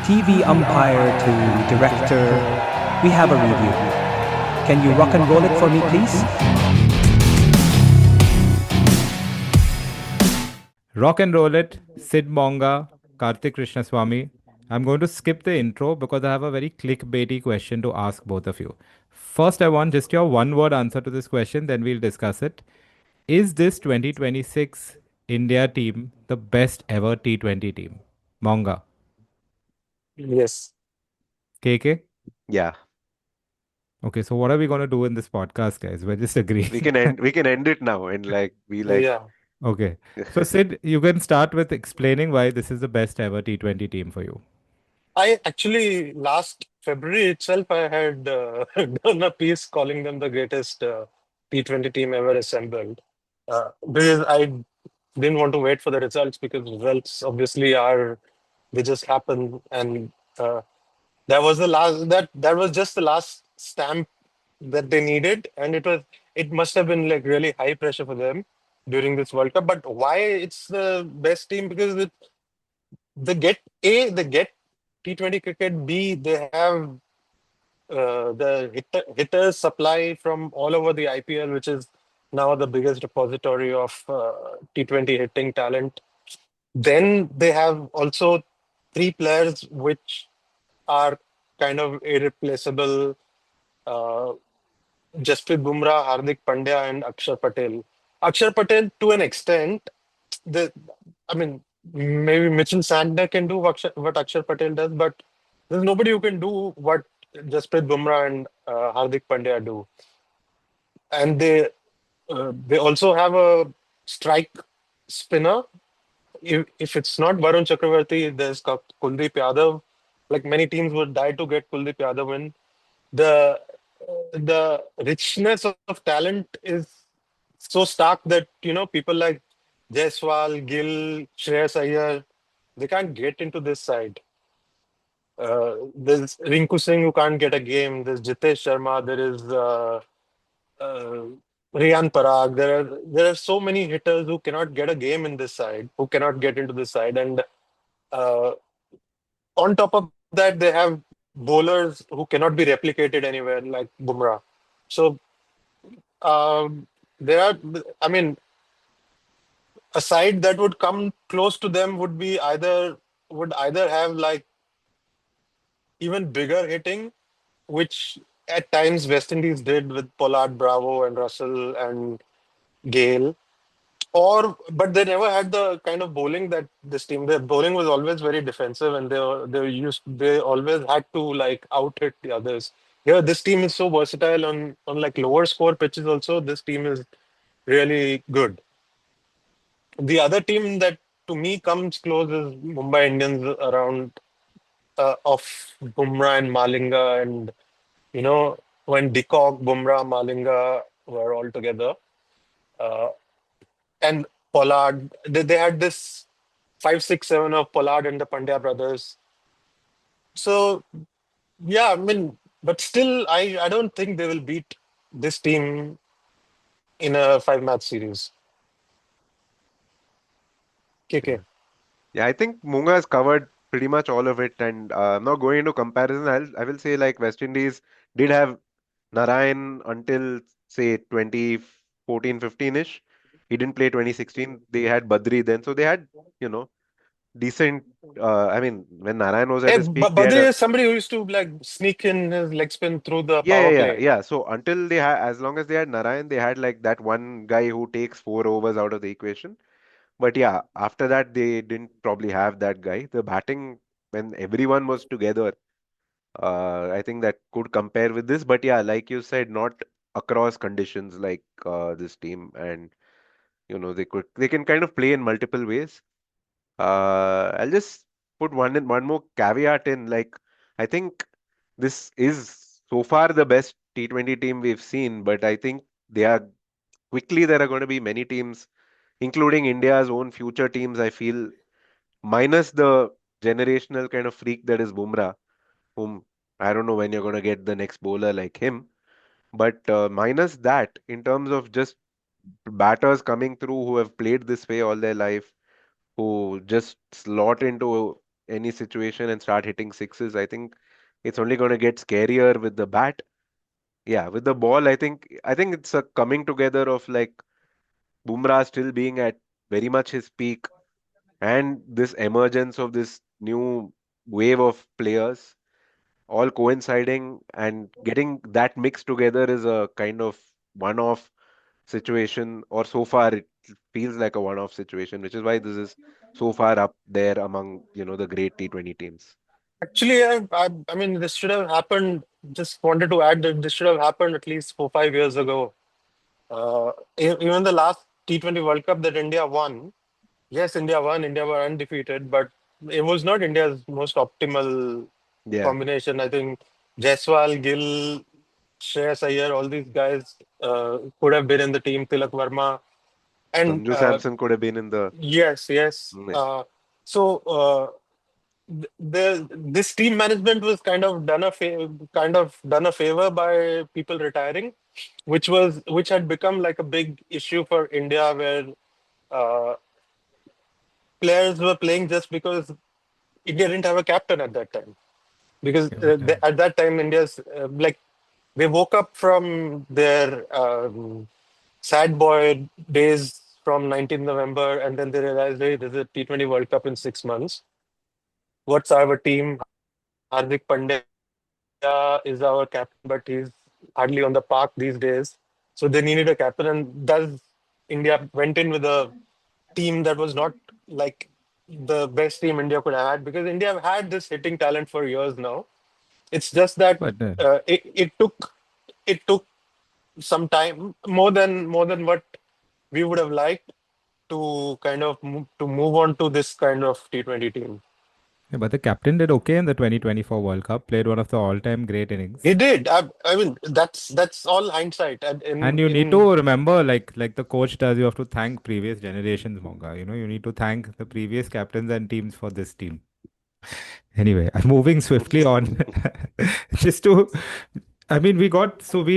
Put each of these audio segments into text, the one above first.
TV umpire to director, we have a review. Can you rock and roll it for me, please? Rock and roll it, Sid Monga, Karthik Krishnaswamy. I'm going to skip the intro because I have a very clickbaity question to ask both of you. First, I want just your one word answer to this question, then we'll discuss it. Is this 2026 India team the best ever T20 team? Monga. Yes. KK? Yeah, Okay, so what are we going to do in this podcast, guys? We're just we agreeing. can end it now and like be like Yeah. Okay. So, Sid, you can start with explaining why this is the best ever T20 team for you. I actually, last February itself, I had done a piece calling them the greatest T20 team ever assembled. Because I didn't want to wait for the results because results obviously they just happen. And uh, that was just the last stamp that they needed. And it must have been like really high pressure for them during this World Cup. But why it's the best team? Because they get T20 cricket. B, they have hitters supply from all over the IPL, which is now the biggest repository of T20 hitting talent. Then they have also three players which are kind of irreplaceable. Uh, Jasprit Bumrah, Hardik Pandya, and Akshar Patel. Akshar Patel, to an extent, the I mean, maybe Mitchell Santner can do what Akshar Patel does, but there's nobody who can do what Jasprit Bumrah and Hardik Pandya do. And they also have a strike spinner. If it's not Varun Chakravarti, there's Kuldeep Yadav. Like many teams would die to get Kuldeep Yadav in. The richness of talent is so stark that people like Jaiswal, Gill, Shreyas Iyer, they can't get into this side. There's Rinku Singh who can't get a game. There's Jitesh Sharma. There is uh, Riyan Parag. There are so many hitters who cannot get a game in this side, who cannot get into this side, and uh, on top of that, they have bowlers who cannot be replicated anywhere, like Bumrah. So um, there are, I mean, a side that would come close to them would either have like even bigger hitting, which at times West Indies did with Pollard, Bravo, and Russell and Gale. Or, but they never had the kind of bowling that this team. Their bowling was always very defensive, and they always had to like out hit the others. Here, this team is so versatile on like lower score pitches. Also, this team is really good. The other team that to me comes close is Mumbai Indians around of Bumrah and Malinga, and you know when Decock, Bumrah, Malinga were all together, uh, and Pollard. They had this 5, 6, 7 of Pollard and the Pandya brothers. So yeah, I mean, but still, I don't think they will beat this team in a 5 match series. KK. yeah, I think Munga has covered pretty much all of it, and I'm not going into comparison. I will say like West Indies did have Narayan until say 2014, 15-ish. He didn't play 2016. They had Badri then, so they had you know decent. I mean, when Narayan was at Hey, his peak, they had Badri a is somebody who used to like sneak in his leg spin through the yeah, power yeah, yeah, play. yeah. So until they had, as long as they had Narayan, they had like that one guy who takes 4 overs out of the equation. But yeah, after that, they didn't probably have that guy. The batting, when everyone was together, I think that could compare with this. But yeah, like you said, not across conditions like this team, and they can kind of play in multiple ways. I'll just put one more caveat in. Like, I think this is so far the best T20 team we've seen, but I think they are quickly there are going to be many teams, including India's own future teams. I feel minus the generational kind of freak that is Bumrah, whom I don't know when you're going to get the next bowler like him. But minus that, in terms of just batters coming through who have played this way all their life, who just slot into any situation and start hitting sixes. I think it's only going to get scarier with the bat. Yeah, with the ball, I think it's a coming together of like Bumrah still being at very much his peak and this emergence of this new wave of players all coinciding and getting that mix together is a kind of one-off situation, or so far it feels like a one-off situation, which is why this is so far up there among, the great T20 teams. Actually, I mean, this should have happened. Just wanted to add that this should have happened at least 4 5 years ago. Even the last T20 World Cup that India won, yes, India won. India were undefeated, but it was not India's most optimal Yeah, combination. I think Jaiswal, Gill, Shreyas Iyer, all these guys could have been in the team. Tilak Verma, and Sanju Samson could have been in the. yes, yes. Mm, So this team management was kind of done a favor by people retiring, which had become like a big issue for India, where uh, players were playing just because India didn't have a captain at that time. Because Okay. at that time, India's like they woke up from their sad boy days from 19th November, and then they realized, hey, there's a T20 World Cup in 6 months. What's our team? Hardik Pandya is our captain, but he's hardly on the park these days. So they needed a captain, and thus India went in with a team that was not like the best team India could have had, because India have had this hitting talent for years now. It's just that But it took some time, more than what we would have liked, to kind of move on to this kind of T20 team. yeah, but the captain did okay in the 2024 World Cup, played one of the all-time great He innings. did. I mean, that's all hindsight. And And you need to remember, like the coach does, you have to thank previous generations, Monga. You need to thank the previous captains and teams for this team. Anyway, I'm moving swiftly on. Just to, I mean, we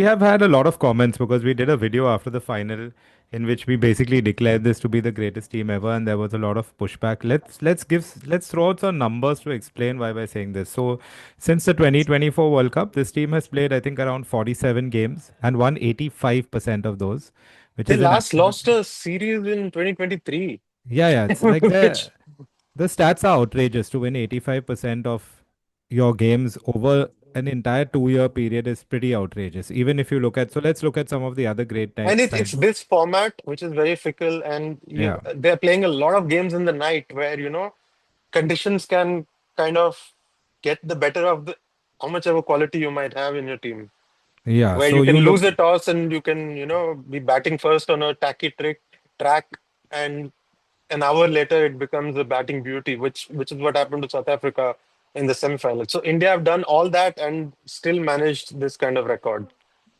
have had a lot of comments because we did a video after the final in which we basically declared this to be the greatest team ever, and there was a lot of pushback. Let's throw out some numbers to explain why we're saying this. So, since the 2024 World Cup, this team has played, I think, around 47 games and won 85% of those, which they is an last absolute. lost a series in 2023. Yeah, yeah. It's like Which the stats are outrageous. To win 85% of your games over an entire 2 year period is pretty outrageous. Even if you look at, so let's look at some of the other great and it's sides. this format which is very fickle, and Yeah. they're playing a lot of games in the night where conditions can kind of get the better of the how much of a quality you might have in your team, Yeah. where So you can you lose look, a toss and you can be batting first on a tacky track, and an hour later it becomes a batting beauty, which is what happened to South Africa in the semifinal. So India have done all that and still managed this kind of record.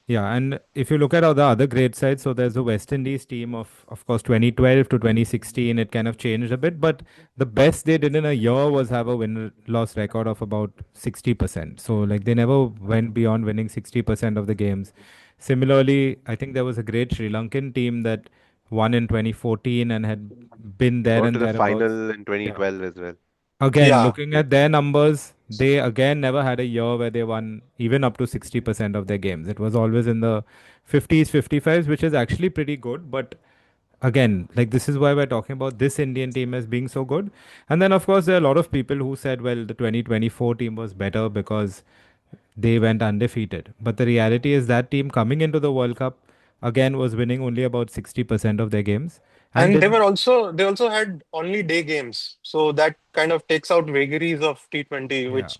yeah. And if you look at all the other great sides, so there's the West Indies team of course, 2012 to 2016, it kind of changed a bit. But the best they did in a year was have a win-loss record of about 60%. So, like, they never went beyond winning 60% of the games. Similarly, I think there was a great Sri Lankan team that won in 2014 and had been there gone to and the thereabouts. final in Yeah. 2012 as well. Again, Yeah, looking at their numbers, they again never had a year where they won even up to 60% of their games. It was always in the 50s, 55s, which is actually pretty good. But again, like, this is why we're talking about this Indian team as being so good. And then, of course, there are a lot of people who said, well, the 2024 team was better because they went undefeated. But the reality is that team coming into the World Cup again was winning only about 60% of their games and and did. they also had only day games, so that kind of takes out vagaries of T20, Yeah. which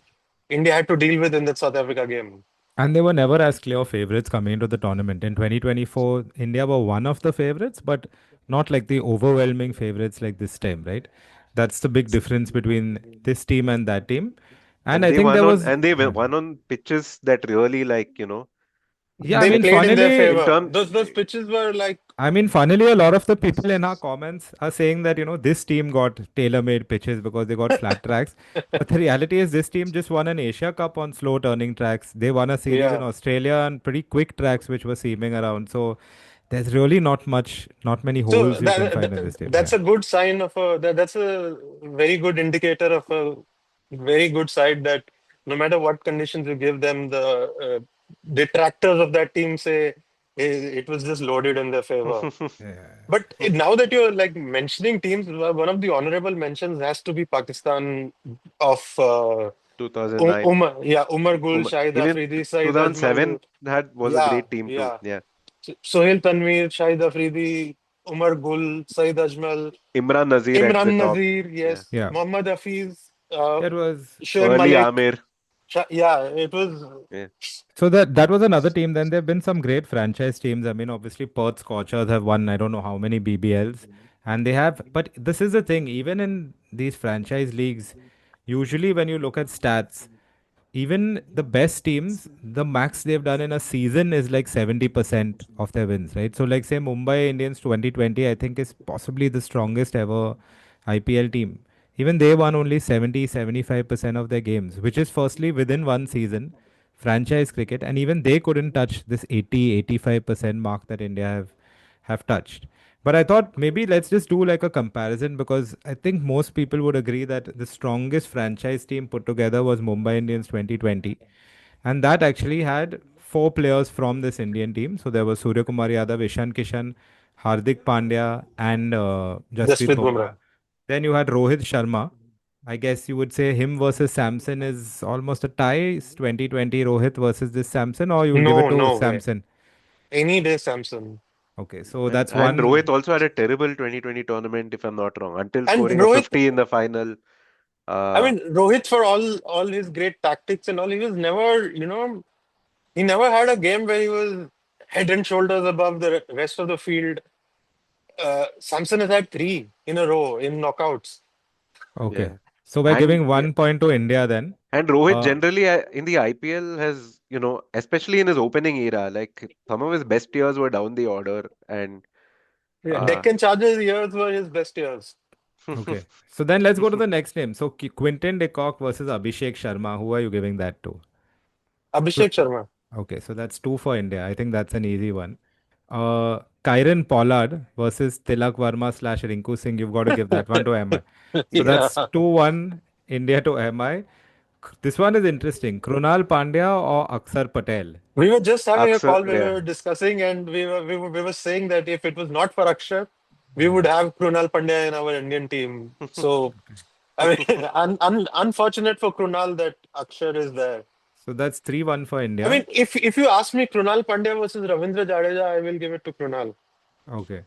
India had to deal with in the South Africa game. And they were never as clear favorites coming into the tournament. In 2024, India were one of the favorites, but not like the overwhelming favorites like this time, right? That's the big difference between this team and that team. And And I they think won there on was, and they yeah, won on pitches that really yeah, I They mean, played in their funnily, in favor. terms. Those pitches were like, a lot of the people in our comments are saying that, this team got tailor-made pitches because they got flat tracks. But the reality is this team just won an Asia Cup on slow turning tracks. They won a series in yeah. Australia on pretty quick tracks, which were seaming around. So there's really not many So holes you can find in this team. that's Yeah. a good sign of that's a very good indicator of a very good side that no matter what conditions you give them, the detractors of that team say it was just loaded in their favor. Yeah. But now that you're like mentioning teams, one of the honorable mentions has to be Pakistan of 2009. Umar Gul, Shahid Even Afridi, Saeed 2007 Ajmal. that was a Yeah, great team too. yeah. Yeah. Sohail Tanveer, Shahid Afridi, Umar Gul, Saeed Ajmal, Imran Nazir at the Imran top. Nazir, Yeah. yes, Yeah. Mohammad Hafiz, It was. Shoaib Early Malik. Amir. Yeah, it was. Yeah. So that was another team. Then there have been some great franchise teams. I mean, obviously Perth Scorchers have won I don't know how many BBLs, and they have. But this is the thing. Even in these franchise leagues, usually when you look at stats, even the best teams, the max they've done in a season is like 70% of their wins, right? So, like, say, Mumbai Indians 2020, I think, is possibly the strongest ever IPL team. Even they won only 75% of their games, which is firstly within one season, franchise cricket, and even they couldn't touch this 85% mark that India have touched. But I thought maybe let's just do like a comparison because I think most people would agree that the strongest franchise team put together was Mumbai Indians 2020. And that actually had four players from this Indian team. So there was Suryakumar Yadav, Ishan Kishan, Hardik Pandya, and Jasprit Jasprit Bumrah. Bumrah. Then you had Rohit Sharma. I guess you would say him versus Samson is almost a tie. It's 2020 Rohit versus this Samson, or you'll give it No, to no way. Samson. Any day, Samson. Okay, so And that's and Rohit one. also had a terrible 2020 tournament, if I'm not wrong, until And scoring a Rohit, 50 in the final. I Uh, mean, Rohit, for all his great tactics and all, he was never, he never had a game where he was head and shoulders above the rest of the field. Samson has had three in a row in knockouts. Okay. yeah. So we're And giving yeah. 1 point to India then. And Rohit Uh, generally in the IPL has, especially in his opening era, like some of his best years were down the order. And Yeah, uh, Deccan Chargers years were his best years. okay. So then let's go to the next name. So Quinton de Kock versus Abhishek Sharma. Who are you giving that to? Abhishek Sharma. Okay, so that's two for India. I think that's an easy one. Kyron Pollard versus Tilak Varma slash Rinku Singh. You've got to give that one to MI. So Yeah. that's 2-1 India to MI. This one is interesting. Krunal Pandya or Aksar Patel? We were just having a Aksar, call where we yeah. were discussing, and we were saying that if it was not for Akshar, we Yeah. would have Krunal Pandya in our Indian team. So, I mean, unfortunate for Krunal that Akshar is there. So that's 3-1 for I mean, India. if you ask me Krunal Pandya versus Ravindra Jadeja, I will give it to Krunal. Okay.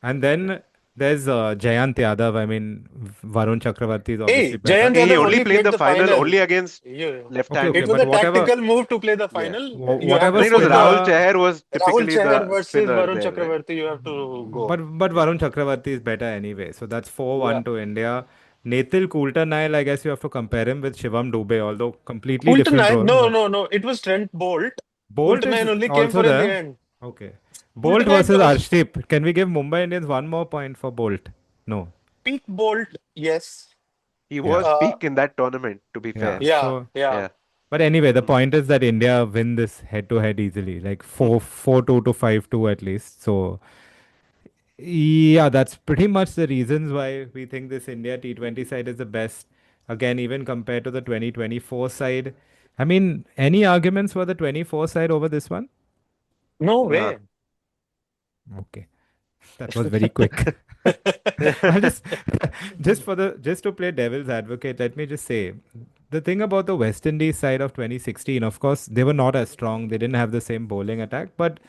And then there's Jayant Yadav. I mean, Varun Chakravarti is Hey, obviously better. Jayant He Yadav only only played played the the final final. only against Okay, okay, It left-handed. was but a whatever, tactical move to play the Yeah. final. You have whatever to Because put score Rahul the Chahar was Rahul typically Chahar the versus spinner Varun there, right? Chakravarti. You have to go. but Varun Chakravarti is better anyway. So that's Yeah. 4-1 to India. Nathil Coulter-Nile, I guess you have to compare him with Shivam Dubey, although completely different Coulter-Nine? roles. No, no, no. It was Trent Bolt. Bolt Coulter-Nine is only came also for in the there. end. Okay. Bolt Coulter-Nine versus was Arshdeep. Can we give Mumbai Indians one more point for Bolt? No. peak Bolt. Yes. He Yeah. was Uh, peak in that tournament, to be Yeah. fair. yeah, So, yeah. Yeah. but anyway, the point is that India win this head to head easily, like 4-2 to 5-2 at least. So, yeah, that's pretty much the reasons why we think this India T20 side is the best. Again, even compared to the 2024 side. I mean, any arguments for the 24 side over this one? No Uh, way. Okay, that was very quick. I'll just just to play devil's advocate, let me just say the thing about the West Indies side of 2016, of course, they were not as strong. They didn't have the same bowling attack, but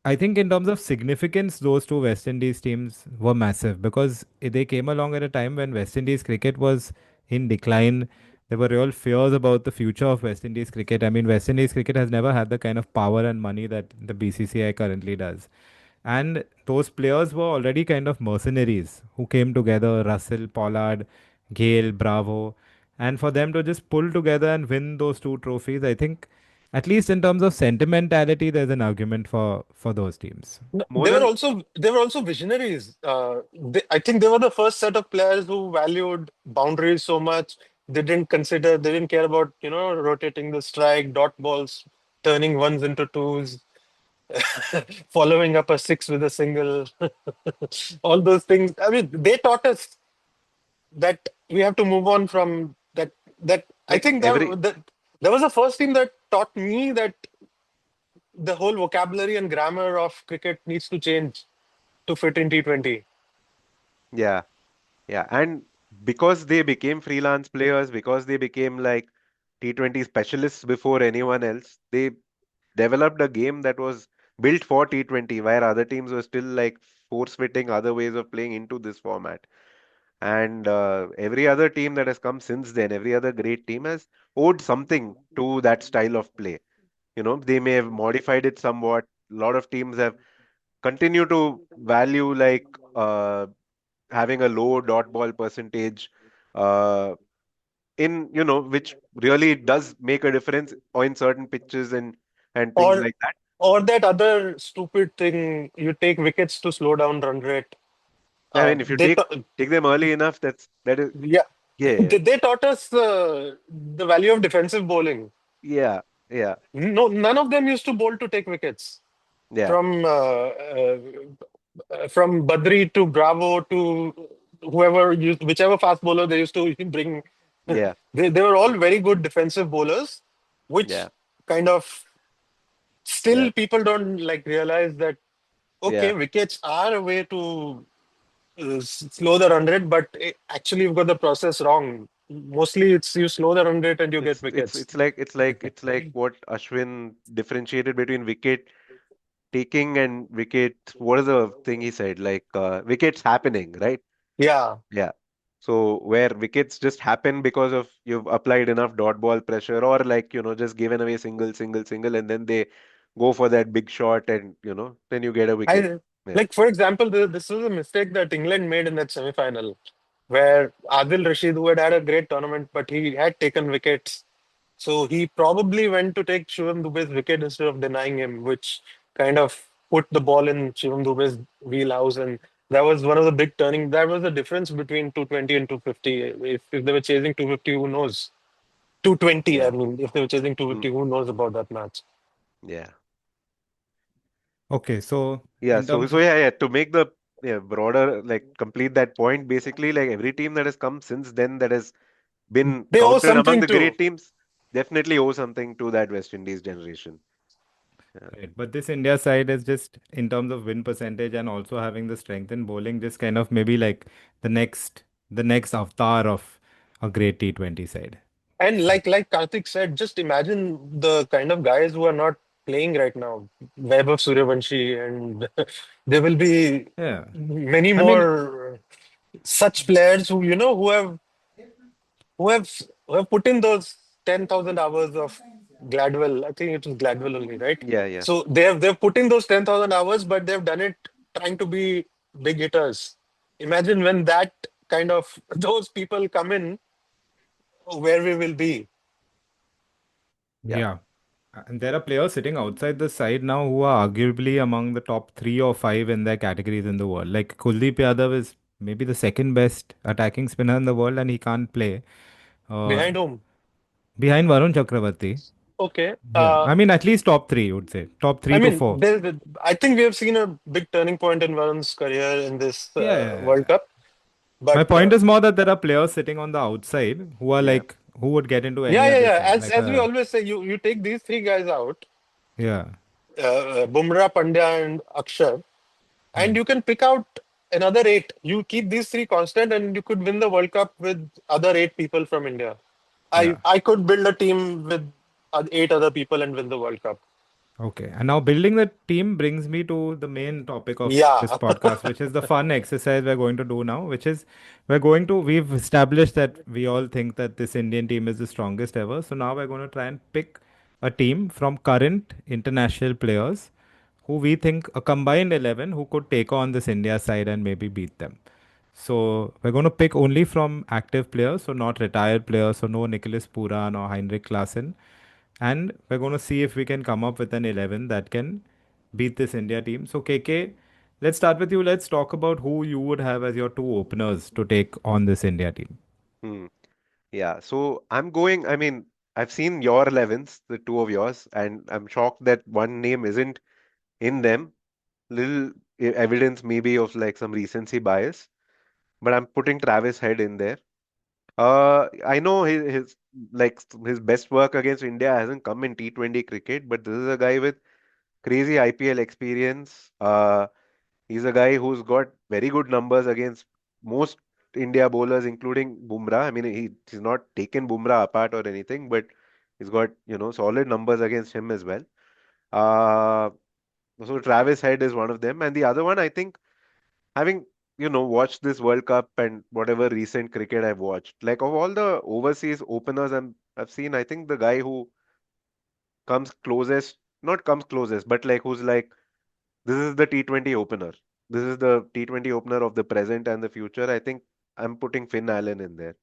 I think in terms of significance, those two West Indies teams were massive because they came along at a time when West Indies cricket was in decline. There were real fears about the future of West Indies cricket. I mean, West Indies cricket has never had the kind of power and money that the BCCI currently does. And those players were already kind of mercenaries who came together, Russell, Pollard, Gale, Bravo. And for them to just pull together and win those two trophies, I think, at least in terms of sentimentality, there's an argument for those teams. No, more than they were also visionaries. I think they were the first set of players who valued boundaries so much. They didn't care about, rotating the strike, dot balls, turning ones into twos, following up a six with a single, all those things. I mean, they taught us that we have to move on from that that I Like think that was the first team that taught me that the whole vocabulary and grammar of cricket needs to change to fit in T20. yeah, yeah. And because they became freelance players, because they became like T20 specialists before anyone else, they developed a game that was built for T20, where other teams were still like force fitting other ways of playing into this format. And every other team that has come since then, every other great team has owed something to that style of play. They may have modified it somewhat. A lot of teams have continued to value like having a low dot ball percentage, uh, which really does make a difference in certain pitches and things Or like that. or that other stupid thing, you take wickets to slow down run rate. I mean, if you They take them early enough, that is yeah, yeah, they taught us the value of defensive bowling. yeah, yeah, No, none of them used to bowl to take wickets. yeah, From Badri to Bravo to whoever used whichever fast bowler they used to bring. yeah, They were all very good defensive bowlers, which yeah, kind of yeah, still people don't like realize that okay, yeah. wickets are a way to slow the run rate, but actually you've got the process wrong. Mostly it's you slow the run rate and you get It's it's wickets. it's like it's like it's like what Ashwin differentiated between wicket taking and wicket. What is the thing he said? Like wickets happening, right? Yeah. Yeah. So where wickets just happen because of you've applied enough dot ball pressure or like, just given away single, single, single, and then they go for that big shot and, then you get a wicket. I Yeah. like, for example, this was a mistake that England made in that semi-final, where Adil Rashid, who had a great tournament, but he had taken wickets, so he probably went to take Shivam Dube's wicket instead of denying him, which kind of put the ball in Shivam Dube's wheelhouse, and that was one of the big turning. That was the difference between 220 and 250. If they were chasing 250, who knows? 220, I Yeah. mean, if they were chasing Mm, 250, who knows about that match? yeah. Okay, so Yeah. in So terms so of yeah, yeah. To make the broader like complete that point, basically like every team that has come since then that has been They owe counted among something the to. great teams definitely owe something to that West Indies generation. Yeah. right, but this India side is just in terms of win percentage and also having the strength in bowling, just kind of maybe like the next avatar of a great T20 side. And like Karthik said, just imagine the kind of guys who are not playing right now. Vaibhav Suryavanshi, and there will be Yeah. many I mean, more such players who who have who have put in those 10,000 hours of Gladwell. I think it was Gladwell only, right? Yeah. Yeah. So they've put in those 10,000 hours, but they've done it trying to be big hitters. Imagine when that kind of those people come in, where we will be. Yeah. yeah. And there are players sitting outside the side now who are arguably among the top 3 or 5 in their categories in the world. Like Kuldeep Yadav is maybe the second best attacking spinner in the world and he can't play. Uh, Behind whom? behind Varun Chakravarti. Okay. Yeah. I mean, at least top 3, you would say. Top I 3 to mean, 4. I think we have seen a big turning point in Varun's career in this Yeah, yeah, yeah, World yeah. Cup. My But point is more that there are players sitting on the outside who are Yeah. like, who would get into yeah, any yeah, other yeah. side. As we always say, you take these three guys out, Yeah. Bumrah, Pandya, and Akshar, and Hmm. you can pick out another eight. You keep these three constant, and you could win the World Cup with other eight people from India. Yeah. I could build a team with eight other people and win the World Cup. Okay. And now building the team brings me to the main topic of this Yeah. podcast, which is the fun exercise we're going to do now, which is we've established that we all think that this Indian team is the strongest ever. So now we're going to try and pick a team from current international players who we think a combined 11 who could take on this India side and maybe beat them. So we're going to pick only from active players, so not retired players, so no Nicholas Puran or Heinrich Klaassen. And we're going to see if we can come up with an 11 that can beat this India team. So KK, let's start with you. Let's talk about who you would have as your two openers to take on this India team. Hmm. Yeah. So I'm going, I mean, I've seen your 11s, the two of yours, and I'm shocked that one name isn't in them. Little evidence maybe of like some recency bias, but I'm putting Travis Head in there. I know his best work against India hasn't come in T20 cricket, but this is a guy with crazy IPL experience. He's a guy who's got very good numbers against most India bowlers, including Bumrah. I mean, he's not taken Bumrah apart or anything, but he's got, solid numbers against him as well. Uh, so Travis Head is one of them, and the other one, I think, having watched this World Cup and whatever recent cricket I've watched, like of all the overseas openers I've seen, I think the guy who comes closest, not comes closest, but like who's like, this is the T20 opener. This is the T20 opener of the present and the future. I think I'm putting Finn Allen in there.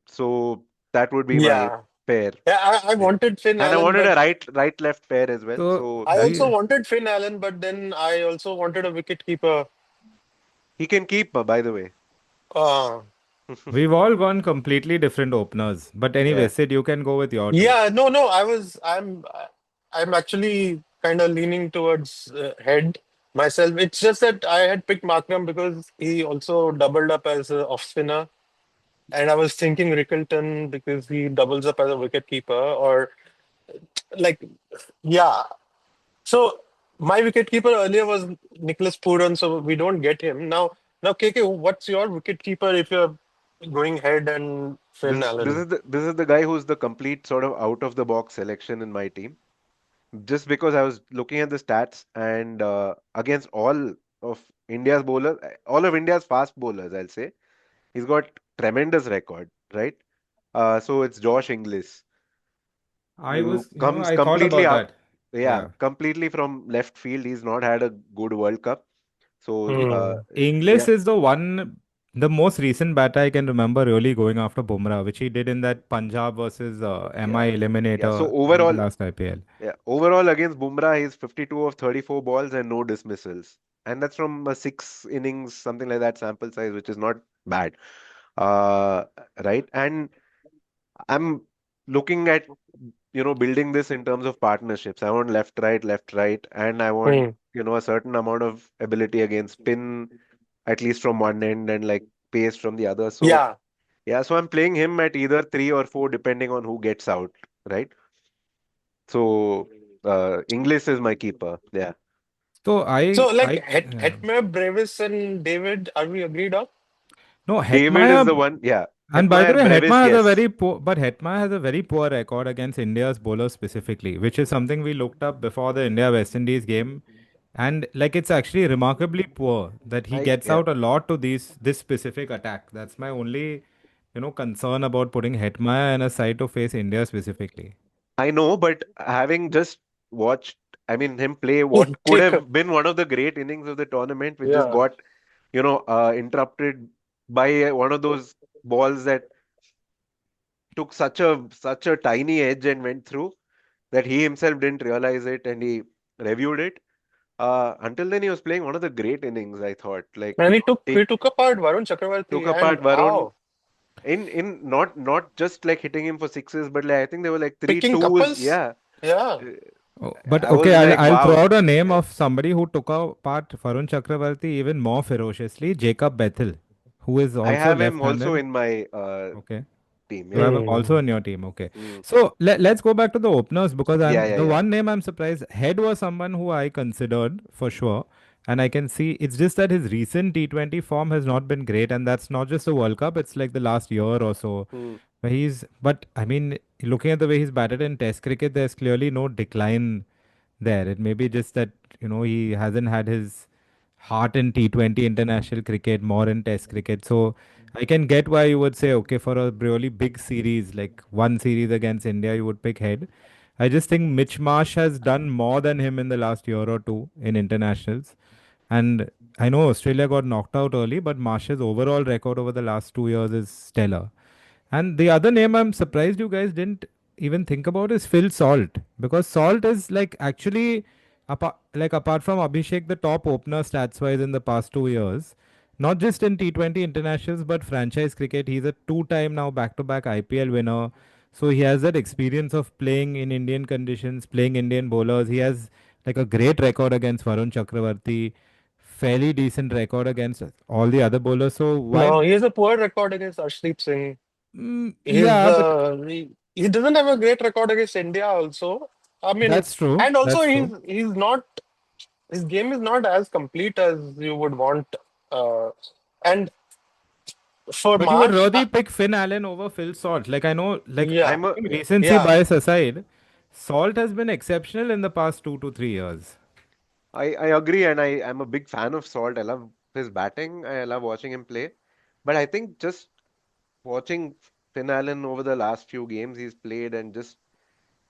So that would be my Yeah. pair. Yeah, I Yeah. wanted Finn And I Allen, wanted but a right left pair as well. So So I also we wanted Finn Allen, but then I also wanted a wicket keeper. he can keep, by the way. Uh, we've all gone completely different openers. But anyway, Yeah. Sid, you can go with your two. yeah, no, I'm actually kind of leaning towards Head myself. It's just that I had picked Markram because he also doubled up as a off spinner, and I was thinking Rickleton because he doubles up as a wicket keeper, or like, yeah. So my wicketkeeper earlier was Nicholas Pooran, so we don't get him now. KK, what's your wicketkeeper if you're going Head and Finn Allen? This is the guy who's the complete sort of out of the box selection in my team. Just because I was looking at the stats and against of India's bowlers, all of India's fast bowlers, I'll say, he's got tremendous record, right? So it's Josh Inglis, I who was, comes I thought completely about out, that. yeah, Yeah. completely from left field. He's not had a good World Cup. So, Hmm. yeah, English is the one, the most recent batter I can remember really going after Bumrah, which he did in that Punjab versus yeah, MI yeah. So eliminator in the overall, last IPL. overall against Bumrah, he's 52 of 34 balls and no dismissals. And that's from a six innings, something like that sample size, which is not bad. Uh, right. And I'm looking at, building this in terms of partnerships. I want left, right, and I want, Hmm. a certain amount of ability against spin, at least from one end, and like pace from the other. So, Yeah. yeah, so I'm playing him at either three or four, depending on who gets out, right? So, Inglis is my keeper. Yeah. So So like yeah. Hetmer, Brevis, and David, are we agreed on? No, David is the Hetmyer. one. Yeah. And by the Hetmeyer, way, Brevis, Hetma has a yes. very poor, but Hetma has a very poor record against India's bowlers specifically, which is something we looked up before the India West Indies game. And like it's actually remarkably poor that he gets Yeah. out a lot to this specific attack. That's my only, concern about putting Hetma in a side to face India specifically. I know, but having just watched, I mean, him play what could Take a, have been one of the great innings of the tournament, which just yeah. got, interrupted by one of those balls that took such a tiny edge and went through that he himself didn't realize it and he reviewed it. Until then, he was playing one of the great innings, I thought. Like, And he took take, he took apart Varun took Chakravarti, apart and Varun how in not just like hitting him for sixes, but like I think there were like three picking twos. couples. Yeah. Yeah. Uh, Oh, but I okay, was I'll like, I'll throw wow. out a name Yeah. of somebody who took apart Varun Chakravarti even more ferociously, Jacob Bethel, who is I also have him also left-handed. in my Okay. team. You Yeah. have him also Hmm. in your team. Okay. Mm. So let's go back to the openers because Yeah, I'm yeah, the yeah. one name I'm surprised. Head was someone who I considered for sure. And I can see it's just that his recent T20 form has not been great. And that's not just the World Cup, it's like the last year or so. Mm. But I mean, looking at the way he's batted in Test cricket, there's clearly no decline there. It may be just that, he hasn't had his heart in T20 international cricket, more in Test cricket. So I can get why you would say, okay, for a really big series, like one series against India, you would pick Head. I just think Mitch Marsh has done more than him in the last year or two in internationals. And I know Australia got knocked out early, but Marsh's overall record over the last 2 years is stellar. And the other name I'm surprised you guys didn't even think about is Phil Salt because Salt is like actually apart from Abhishek the top opener stats wise in the past 2 years. Not just in T20 internationals but franchise cricket. He's a two-time now back-to-back IPL winner. So he has that experience of playing in Indian conditions, playing Indian bowlers. He has like a great record against Varun Chakravarti. fairly decent record against all the other bowlers. So why? No, he has a poor record against Arshdeep Singh. Yeah, but He doesn't have a great record against India also. I mean, that's true. and also That's true. he's not, his game is not as complete as you would want. And for But you would Marsh, rather pick Finn Allen over Phil Salt. Like I know, like yeah, I'm a recency yeah. bias aside, Salt has been exceptional in the past 2 to 3 years. I agree, and I'm a big fan of Salt. I love his batting. I love watching him play. But I think just watching Finn Allen over the last few games he's played, and just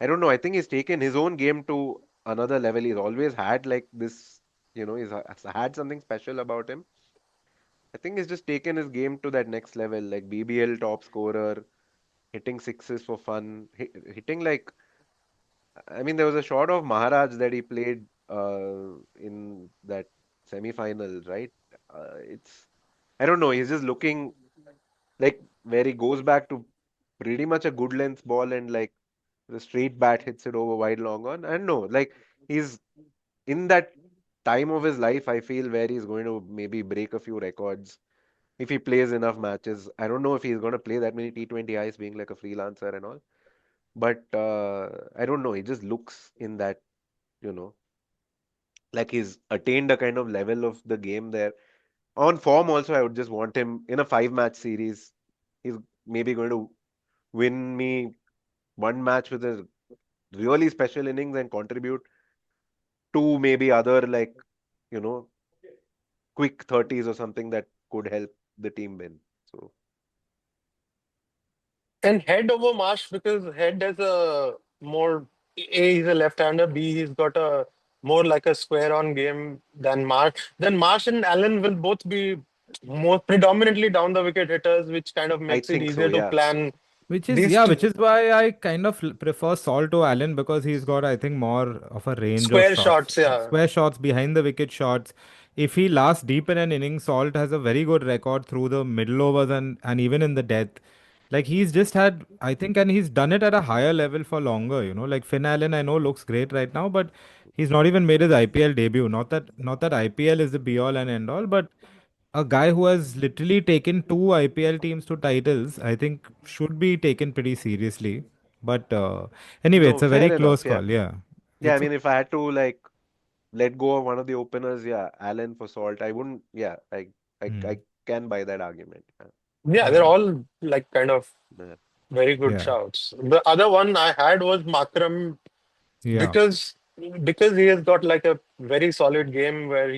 I don't know. I think he's taken his own game to another level. He's always had like this, he's had something special about him. I think he's just taken his game to that next level, like BBL top scorer, hitting sixes for fun, hitting like I mean, there was a shot of Maharaj that he played in that semi-final, right? It's I don't know. He's just looking like where he goes back to pretty much a good length ball and like the straight bat hits it over wide long on. I don't know. Like he's in that time of his life. I feel where he's going to maybe break a few records if he plays enough matches. I don't know if he's going to play that many T20 Is being like a freelancer and all. But I don't know. He just looks in that, you know, like he's attained a kind of level of the game there. On form, also, I would just want him in a 5 match series. He's maybe going to win me one match with a really special innings and contribute to maybe other, like, you know, quick 30s or something that could help the team win. So, And Head over Marsh because Head has a more, A, he's a left-hander, B, he's got a more like a square on game than Marsh. Then Marsh and Allen will both be more predominantly down the wicket hitters, which kind of I makes it think so, easier to yeah. plan Which is these yeah, two which is why I kind of prefer Salt to Allen because he's got I think more of a range of square shots, shots. Yeah. square shots behind the wicket shots. If he lasts deep in an inning, Salt has a very good record through the middle overs and even in the death. Like he's just had I think and he's done it at a higher level for longer. Like Finn Allen I know looks great right now, but he's not even made his IPL debut. Not that IPL is the be all and end all, but a guy who has literally taken two IPL teams to titles, I think should be taken pretty seriously. But anyway, No, it's a very fair close enough, yeah. call. Yeah, Yeah, I it's a, mean, if I had to, like, let go of one of the openers, yeah, Allen for Salt, I wouldn't, yeah, I Hmm. can buy that argument. Yeah, they're yeah, all like kind of Yeah. very good yeah, shouts. The other one I had was Makram yeah. because because he has got like a very solid game where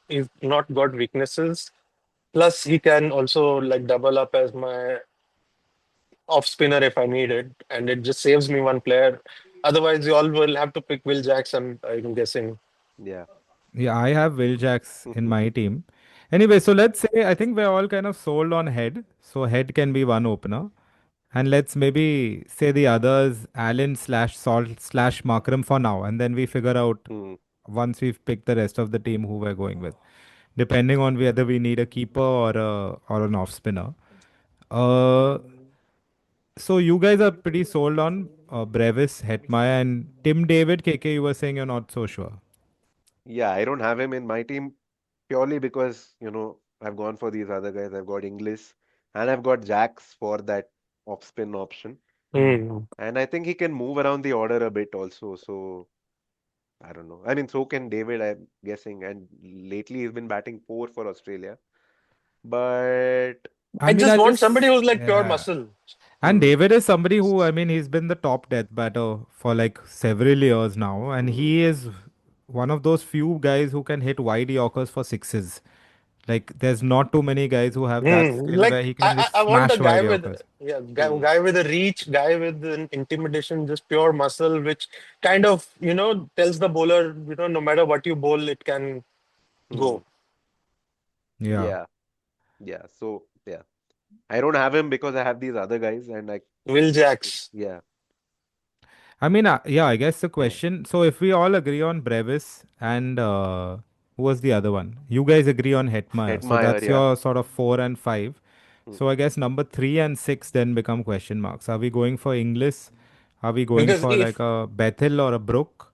he's not got weaknesses. Plus, he can also like double up as my off spinner if I need it, and it just saves me one player. Otherwise, you all will have to pick Will Jackson, I'm guessing. Yeah. Yeah, I have Will Jacks in my team. Anyway, so let's say I think we're all kind of sold on Head. So Head can be one opener. And let's maybe say the others, Allen slash Salt slash Markram for now. And then we figure out Hmm. once we've picked the rest of the team who we're going with, depending on whether we need a keeper or an off spinner. Uh, so you guys are pretty sold on Brevis, Hetmaya, and Tim David. KK, you were saying you're not so sure. Yeah, I don't have him in my team purely because, I've gone for these other guys. I've got Inglis and I've got Jax for that off spin option. Hmm. Hmm. And I think he can move around the order a bit also. So I don't know. I mean, so can David, I'm guessing. And lately he's been batting poor for Australia. But I I mean, just I want somebody just who's like pure yeah. muscle. And hmm, David is somebody who, I mean, he's been the top death batter for like several years now, and hmm, he is one of those few guys who can hit wide Yorkers for sixes. Like, there's not too many guys who have that skill where Like he can just I want a smash guy wide with Yorkers. hmm, guy with a reach, guy with an intimidation, just pure muscle, which kind of tells the bowler no matter what you bowl, it can hmm. go. Yeah. Yeah. Yeah. So, yeah. I don't have him because I have these other guys and Will Jacks. yeah. I mean, yeah, I guess the question. So, if we all agree on Brevis and who was the other one? You guys agree on Hetmaya. So, Admire, that's yeah. your sort of 4 and 5. Hmm. So, I guess number 3 and 6 then become question marks. Are we going for English? Are we going Because for like if a Bethel or a Brook?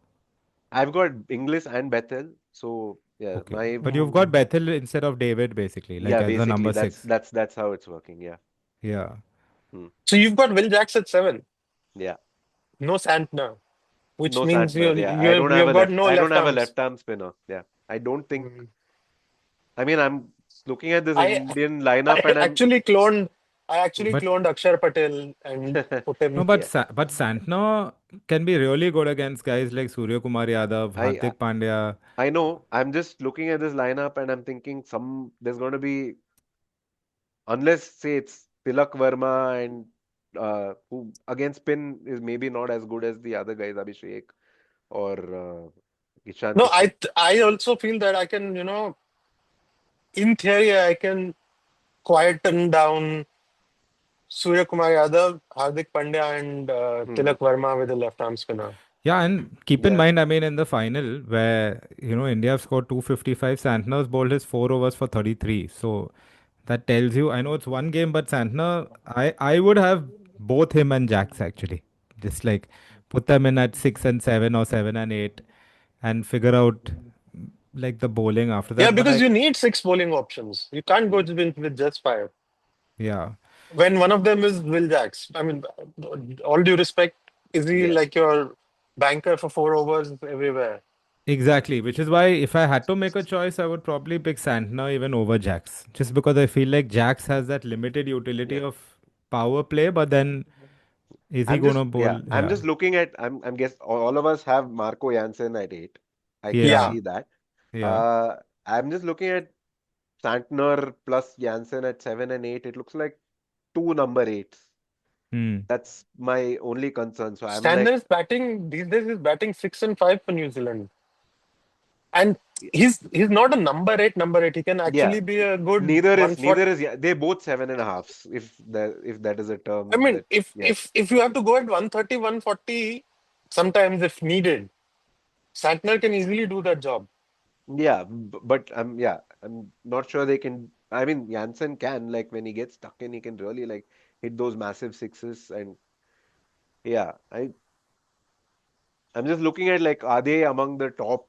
I've got Inglis and Bethel. So Yeah, Okay. my But you've got Bethel instead of David, basically, like yeah, as a basically number six. that's how it's working. Yeah. Yeah. Hmm. So you've got Will Jacks at 7, Yeah. no Santner, which No means Santner. Yeah. I don't have you've a got left. no I don't left have a arms. left arm spinner. Yeah. I don't think. Mm. I mean, I'm looking at this I Indian lineup I and I'm. actually But cloned Akshar Patel and put no, him. but Yeah. But Santner can be really good against guys like Suryakumar Yadav, I Hardik Pandya. I know. I'm just looking at this lineup and I'm thinking there's going to be, unless say it's Tilak Verma and who again spin is maybe not as good as the other guys, Abhishek or Ishan No, Kishan. I also feel that I can, in theory, I can quieten down Surya Kumar Yadav, Hardik Pandya, and Hmm. Tilak Verma with a left arm spinner. Yeah, and keep in Yeah. mind, I mean, in the final where India have scored 255, Santner's bowled his 4 overs for 33. So that tells you, I know it's one game, but Santner, I would have both him and Jax actually. Just like put them in at 6 and 7 or 7 and 8 and figure out like the bowling after Yeah, that. But because you need 6 bowling options. You can't go with just 5. yeah, When one of them is Will Jacks. I mean, all due respect, is he Yeah. like your banker for 4 overs everywhere? exactly. Which is why if I had to make a choice, I would probably pick Santner even over Jax. Just because I feel like Jax has that limited utility Yeah. of power play, but then is he gonna bowl? I'm Yeah. just looking at I'm guess all of us have Marco Jansen at 8. I can Yeah. Yeah. see that. Yeah. Uh I'm just looking at Santner plus Jansen at 7 and 8. It looks like two number 8s. Hmm. That's my only concern. So I'm like, Sanders batting these days is batting 6 and 5 for New Zealand. And he's not a number eight. He can yeah, actually be a good neither is 140. yeah, they both 7.5s, if that is a I term mean, that yeah. if you have to go at 130, 140, sometimes if needed, Santner can easily do that job. Yeah, but I'm not sure they can. I mean, Jansen can, like, when he gets stuck in, he can really like hit those massive sixes. And yeah, I'm just looking at, like, are they among the top?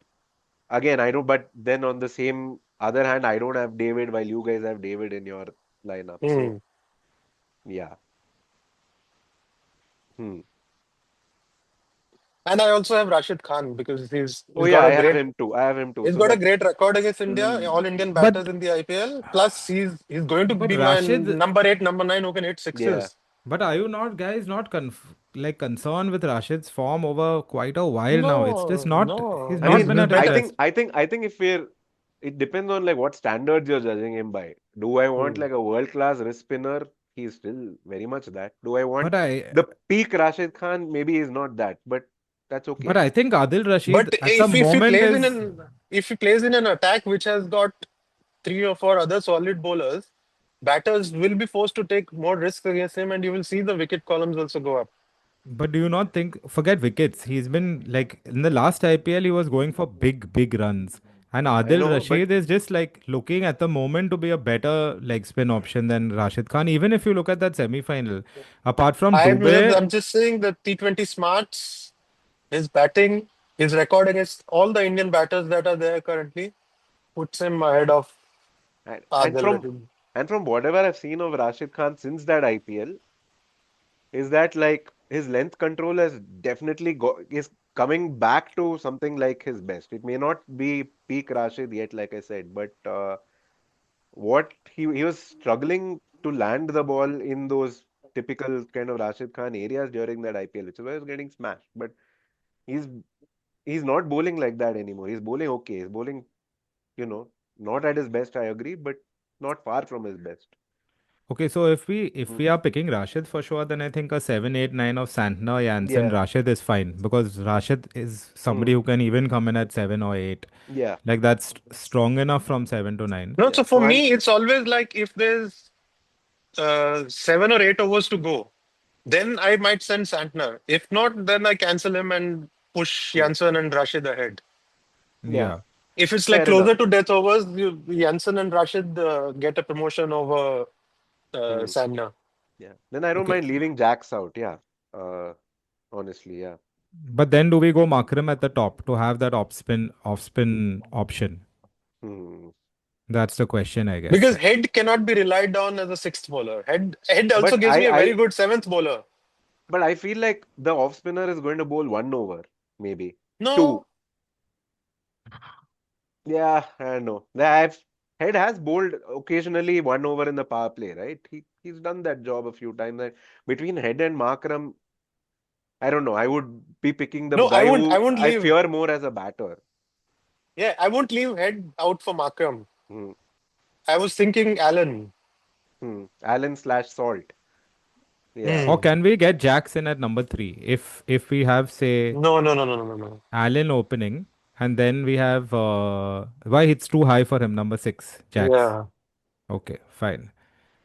Again, I know, but then on the same other hand, I don't have David while you guys have David in your lineup. So Hmm. yeah. Hmm. And I also have Rashid Khan because Oh he's yeah, got I a have great him too. I have him too. he's So got a that great record against India, mm, all Indian But batters in the IPL. Plus he's going to but be my Rashid, number 8, number 9 who can hit yeah. sixes. but are you not guys not like concerned with Rashid's form over quite a while now? It's just No, not. He's no, I not he's been mean, at his better. I think if it depends on like what standards you're judging him by. Do I want Hmm. like a world-class wrist spinner? He's still very much that. Do I But want I the peak Rashid Khan? Maybe he's not that, but that's but okay. I think Adil But Rashid at the if he moment plays in is. an if he plays in an attack which has got 3 or 4 other solid bowlers, batters will be forced to take more risks against him, and you will see the wicket columns also go up. But do you not think, forget wickets, he's been like in the last IPL, he was going for big runs. And I Adil know, but Rashid is just like looking at the moment to be a better leg spin option than Rashid Khan. Even if you look at that semi final, apart from Dubey, I'm just saying that T20 smarts, his batting, his record against all the Indian batters that are there currently puts him ahead of and, and Adil from Rashid. and from whatever I've seen of Rashid Khan since that IPL, is that like his length control has definitely is coming back to something like his best. It may not be peak Rashid yet, like I said, but what he was struggling to land the ball in those typical kind of Rashid Khan areas during that IPL, which is why he was getting smashed. But he's he's not bowling like that anymore. He's bowling okay. He's bowling, you know, not at his best, I agree, but not far from his best. okay, so if we Hmm. are picking Rashid for sure, then I think a 7, 8, 9 of Santner, Jansen, Yeah. Rashid is fine because Rashid is somebody Hmm. who can even come in at 7 or 8. Yeah. Like that's strong enough from 7 to 9. No, Yeah. so for So I'm me, it's always like if there's 7 or 8 overs to go, then I might send Santner. If not, then I cancel him and push hmm. Janssen and Rashid ahead. Yeah. Yeah. If it's like Fair enough. closer to death overs, Janssen and Rashid get a promotion over Hmm. Santner. Yeah. Then I don't Okay. mind leaving Jacks out. Yeah. Uh, honestly, yeah. But then do we go Makram at the top to have that off spin option? Hmm. That's the question, I guess. Because Head cannot be relied on as a sixth bowler. Head also But gives me a very good seventh bowler. I feel like the off spinner is going to bowl 1 over, maybe two. No, Yeah, I know. Head has bowled occasionally 1 over in the power play, right? He's done that job a few times. And between Head and Markram, I don't know. I would be picking the no, I guy won't. I who won't I leave. fear more as a batter. Yeah, I won't leave Head out for Markram. Hmm. I was thinking Allen. Allen slash Salt. Yeah. Or Hmm. can we get Jackson at number 3? If we have, say, No, no, no, no, no, no, no. Allen opening, and then we have why it's too high for him, number 6, Jacks. Yeah. Okay, fine.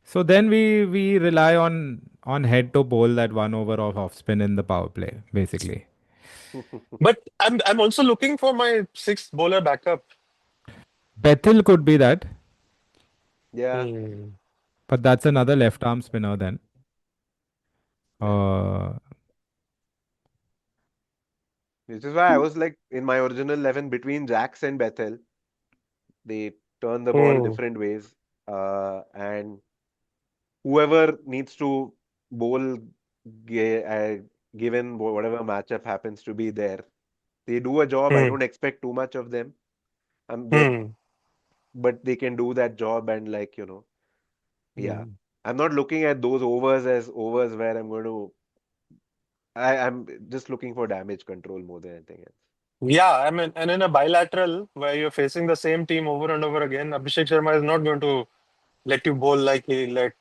So then we rely on Head to bowl that 1 over of off spin in the power play, basically. But I'm also looking for my sixth bowler backup. Bethel could be that, Yeah. Hmm. but that's another left arm spinner then. Yeah. Uh, Which is why I was like in my original 11 between Jacks and Bethel. They turn the ball Hmm. different ways. And whoever needs to bowl, given whatever matchup happens to be there, they do a job. I Hmm. don't expect too much of them. They Hmm. but they can do that job and yeah. Hmm. I'm not looking at those overs as overs where I'm going to. I'm just looking for damage control more than anything else. Yeah, I mean, and in a bilateral where you're facing the same team over and over again, Abhishek Sharma is not going to let you bowl like he let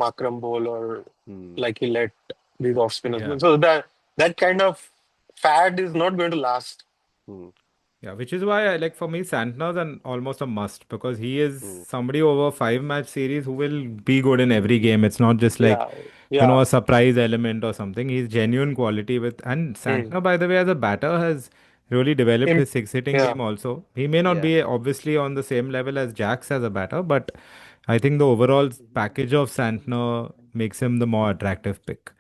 Markram bowl or Hmm. like he let these off spinners yeah. bowl. So that kind of fad is not going to last. Hmm. Yeah, which is why for me Santner's almost a must because he is Hmm. somebody over 5 match series who will be good in every game. It's not just Yeah, yeah. a surprise element or something. He's genuine quality and Hmm. Santner, by the way, as a batter has really developed Im- his six hitting yeah. game also. He may not Yeah. be obviously on the same level as Jax as a batter, but I think the overall package of Santner makes him the more attractive pick.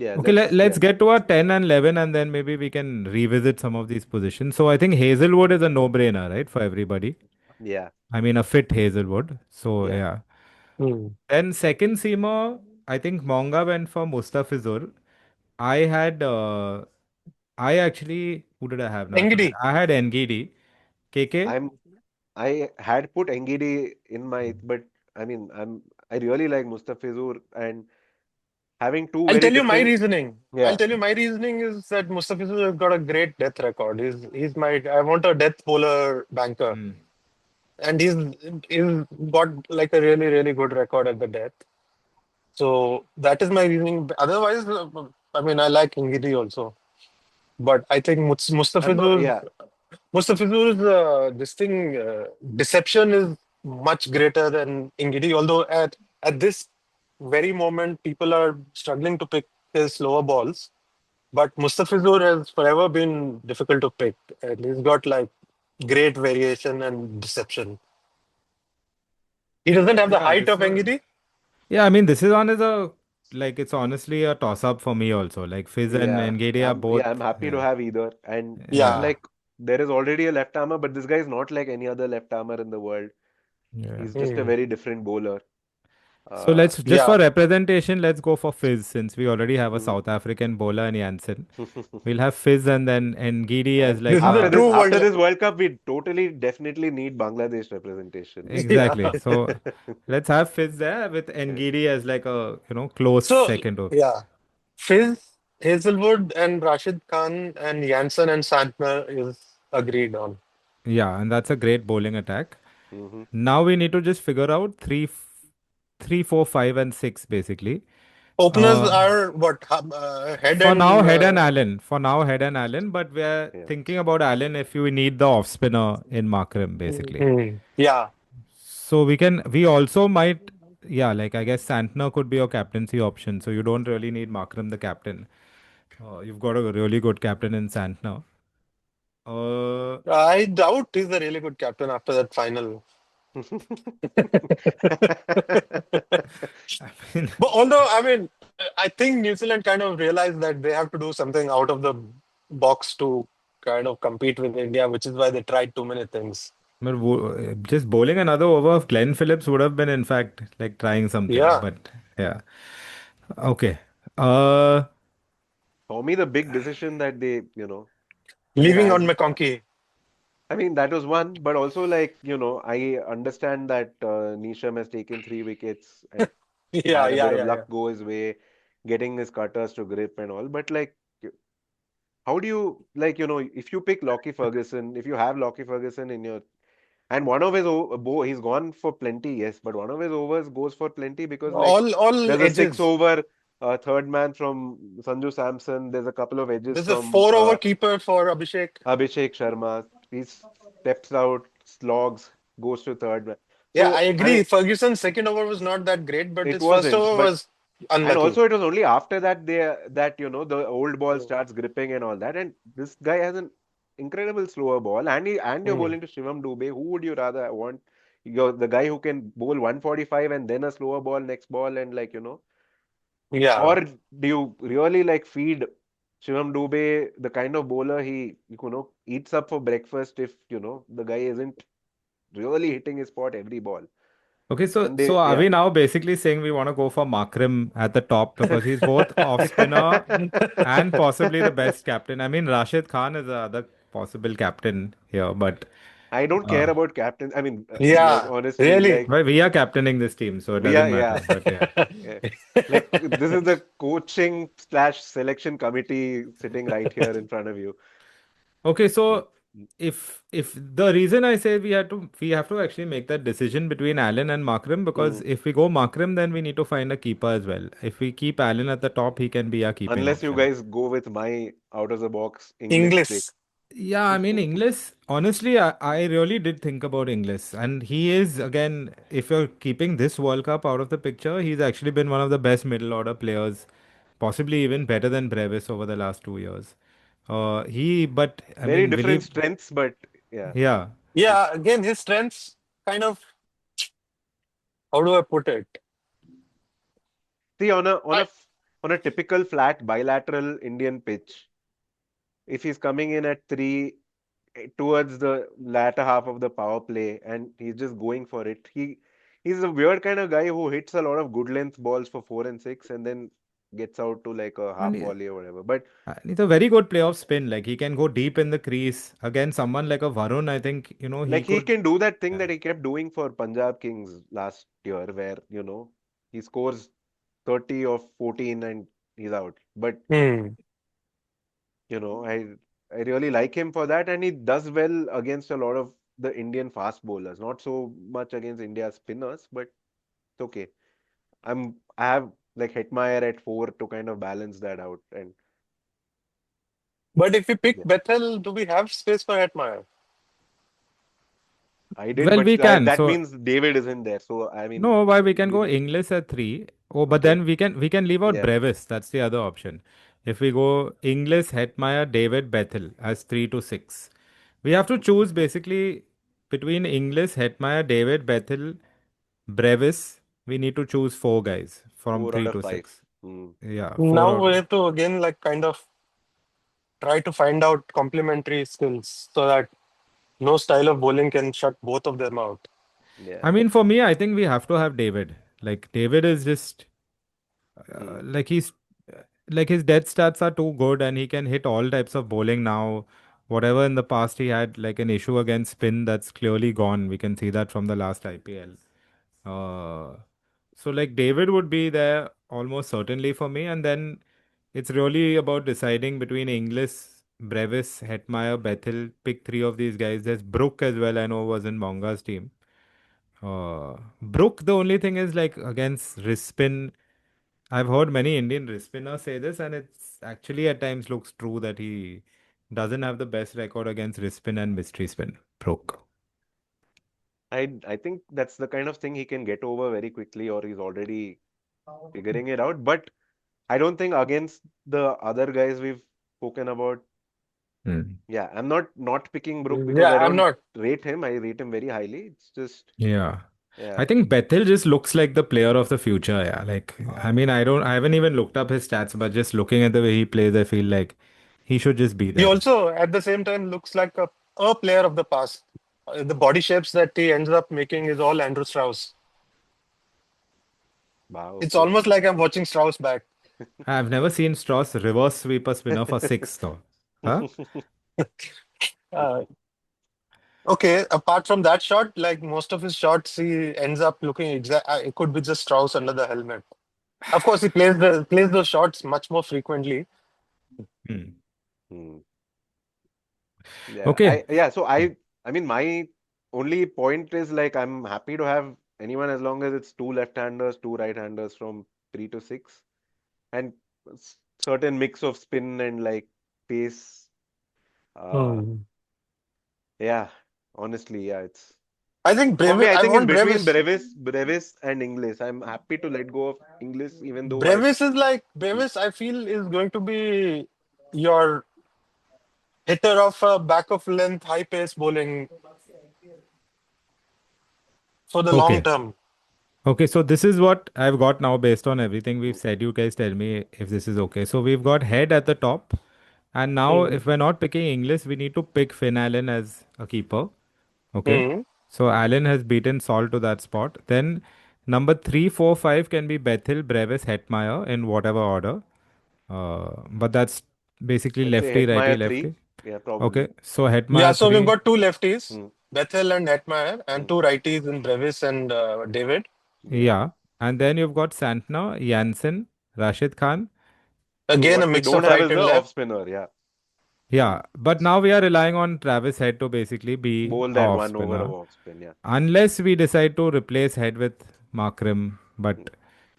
Yeah. Okay, Yeah. let's get to our 10 and 11 and then maybe we can revisit some of these positions. So I think Hazelwood is a no-brainer, right, for everybody. Yeah. I mean, a fit Hazelwood. So Yeah. yeah. Hmm. Then second seamer, I think Monga went for Mustafizur. I had, who did I have now? I forget. Engidi. I had NGD. KK? I'm. I had put Engidi in my, but I mean, I really like Mustafizur and having two I'll very tell you my different. reasoning. I'll Yeah. tell you my reasoning is that Mustafizur has got a great death record. He's my I want a death bowler banker. Hmm. And he's got like a really, really good record at the death. So that is my reasoning. Otherwise, I mean, I like Ngidi also, but I think I'm not. Mustafizur's Yeah. Mustafizur's this thing deception is much greater than Ngidi. Although at this very moment, people are struggling to pick his slower balls, but Mustafizur has forever been difficult to pick, and he's got like great variation and deception. He doesn't Yeah. have the Yeah, height this of one. Ngidi. Yeah, I mean, this is on as it's honestly a toss-up for me also. Like Fizz and Yeah. NGD are both, I'm happy to yeah, have either. And I'm yeah, Yeah. like, there is already a left armer, but this guy is not like any other left armer in the world. yeah. He's just a Hmm. very different bowler. So Uh, just for Yeah. representation, let's go for Fizz since we already have a mhm. South African bowler in Jansen. We'll have Fizz and then Ngidi as And This is a true after world. this World Cup, we totally definitely need Bangladesh representation. Yeah. exactly. So let's have Fizz there with Ngidi as like a close So second to. yeah, Fizz, Hazelwood, and Rashid Khan and Janssen and Santner is agreed on. Yeah, and that's a great bowling attack. Hmm. Now we need to just figure out three, four, five, and six basically. Openers Uh, are what Head For now, and Head and Allen. For now, Head and Allen. But we're Yeah. thinking about Allen if you need the off spinner in Markram, basically. yeah. So we also might, yeah, I guess Santner could be your captaincy option. So you don't really need Markram the captain. You've got a really good captain in Santner. Uh, I doubt he's a really good captain after that final. I mean, But although, I mean, I think New Zealand kind of realized that they have to do something out of the box to kind of compete with India, which is why they tried too many things. But just bowling another over of Glenn Phillips would have been, in fact, like trying something. Yeah, But yeah. Okay. Uh, For me, the big decision that they I mean, leaving on McConkey. I mean, that was one, but also I understand that Neesham has taken 3 wickets and Yeah, had a yeah, bit of yeah, yeah. luck go his way, getting his cutters to grip and all. But how do you if you pick Lockie Ferguson, if you have Lockie Ferguson in your and one of his he's gone for plenty, yes, but one of his overs goes for plenty because All there's a six edges. over third man from Sanju Samson. There's a couple of edges There's a from 4 over keeper for Abhishek. Abhishek Sharma. He steps out, slogs, goes to third man. Yeah, I So I agree. mean, Ferguson's second over was not that great, but it his first wasn't, over but was and unlucky. also it was only after that the old ball starts gripping and all that, and this guy has an incredible slower ball, and you're Hmm. bowling to Shivam Dube. Who would you rather want? You're the guy who can bowl 145 and then a slower ball next ball and Yeah. or do you really feed Shivam Dube the kind of bowler he eats up for breakfast if the guy isn't really hitting his spot every ball. okay, so And so they are yeah. we now basically saying we want to go for Makrim at the top because he's both off spinner and possibly the best captain? I mean, Rashid Khan is the other possible captain here, but I don't uh, care about captain. I mean, Yeah, honestly, really. well, we are captaining this team, so it we are, doesn't yeah, matter. But yeah. yeah. This is the coaching slash selection committee sitting right here in front of you. Okay, Mm, so mm, if the reason I say we have to actually make that decision between Allen and Makram because mm. if we go Makram, then we need to find a keeper as well. If we keep Allen at the top, he can be our keeping Unless you option. guys go with my out of the box English pick. English. Yeah, I mean English. Honestly, I really did think about English, and he is again. If you're keeping this World Cup out of the picture, he's actually been one of the best middle order players, possibly even better than Brevis over the last 2 years. But I Very mean, will he? different strengths, but yeah. Yeah. Yeah, again, his strengths kind of, how do I put it? See, I, on a typical flat bilateral Indian pitch, if he's coming in at three towards the latter half of the power play and he's just going for it. He's a weird kind of guy who hits a lot of good length balls for 4 and 6 and then gets out to like a And half volley or whatever. But and he's a very good playoff spin. Like he can go deep in the crease. Again, someone like a Varun, I think, he he could. can do that thing Yeah. that he kept doing for Punjab Kings last year, where he scores 30 or 14 and he's out. But hmm. you know, I I really like him for that, and he does well against a lot of the Indian fast bowlers. Not so much against India's spinners, but it's okay. I have like Hetmeyer at 4 to kind of balance that out, and But if we pick yeah, Bethel, do we have space for Hetmeyer? I did, Well, but we can. that So means David isn't there. So I mean, no, why we can we go need English at three. Oh, but okay, then we can leave out yeah, Brevis. That's the other option. If we go English, Hetmeyer, David, Bethel as 3 to 6, we have to choose basically between English, Hetmeyer, David, Bethel, Brevis. We need to choose four guys from 4 out three of to 5. six. Hmm. Yeah, four Now out. we have to again like kind of try to find out complementary skills so that no style of bowling can shut both of them out. Yeah. I mean, for me, I think we have to have David. Like David is just Hmm. like like his death stats are too good, and he can hit all types of bowling now. Whatever in the past he had like an issue against spin, that's clearly gone. We can see that from the last IPL. So like David would be there almost certainly for me, and then it's really about deciding between Inglis, Brevis, Hetmeyer, Bethel. Pick three of these guys. There's Brook as well. I know was in Monga's team. Brook, the only thing is like against wrist spin. I've heard many Indian wrist spinners say this, and it's actually at times looks true that he doesn't have the best record against wrist spin and mystery spin. Brook. I think that's the kind of thing he can get over very quickly, or he's already figuring it out. But I don't think against the other guys we've spoken about. Hmm. Yeah, I'm not picking Brook because Yeah, I I'm don't not. rate him. I rate him very highly. It's just Yeah. I yeah. think Bethel just looks like the player of the future. Yeah. Like, I mean, I haven't even looked up his stats, but just looking at the way he plays, I feel like he should just be He there. also at the same time looks like a player of the past. The body shapes that he ends up making is all Andrew Strauss. Wow, It's okay. almost like I'm watching Strauss back. I've never seen Strauss reverse sweep a spinner for six though. Huh? Uh, okay, apart from that shot, like most of his shots, he ends up looking exact. It could be just Strauss under the helmet. Of course, he plays those shots much more frequently. Hmm. Hmm. Yeah, Okay. so I mean, my only point is like I'm happy to have anyone as long as it's two left-handers, two right-handers from 3 to 6, and certain mix of spin and like pace. Uh, Hmm. yeah, honestly, yeah, it's I think for me. Brevis. I I think it's want between Brevis. Brevis and Inglis. I'm happy to let go of Inglis, even though I. Brevis is like Brevis. I feel is going to be your hitter of back of length, high pace bowling for the long Okay. term. Okay, so this is what I've got now based on everything we've said. You guys tell me if this is okay. So we've got head at the top. And now, Hmm. if we're not picking English, we need to pick Finn Allen as a keeper. Okay. Hmm. So Allen has beaten Saul to that spot. Then number 3, 4, 5 can be Bethel, Brevis, Hetmeyer in whatever order. But that's basically I'd say lefty, righty, Hetmeyer three. lefty. Yeah, Okay. probably. So Yeah, Hetmeyer so we've 3. got two lefties, Hmm. Bethel and Hetmeyer, and Hmm. two righties in Brevis and David. Yeah. Yeah. And then you've got Santner, Jansen, Rashid Khan. So Again, a what we mix don't of have right is the and off left. spinner. Yeah, Yeah, but now we are relying on Travis Head to basically be bowl that our off one over of spinner. off spin. Yeah. Unless we decide to replace Head with Markram, Hmm. but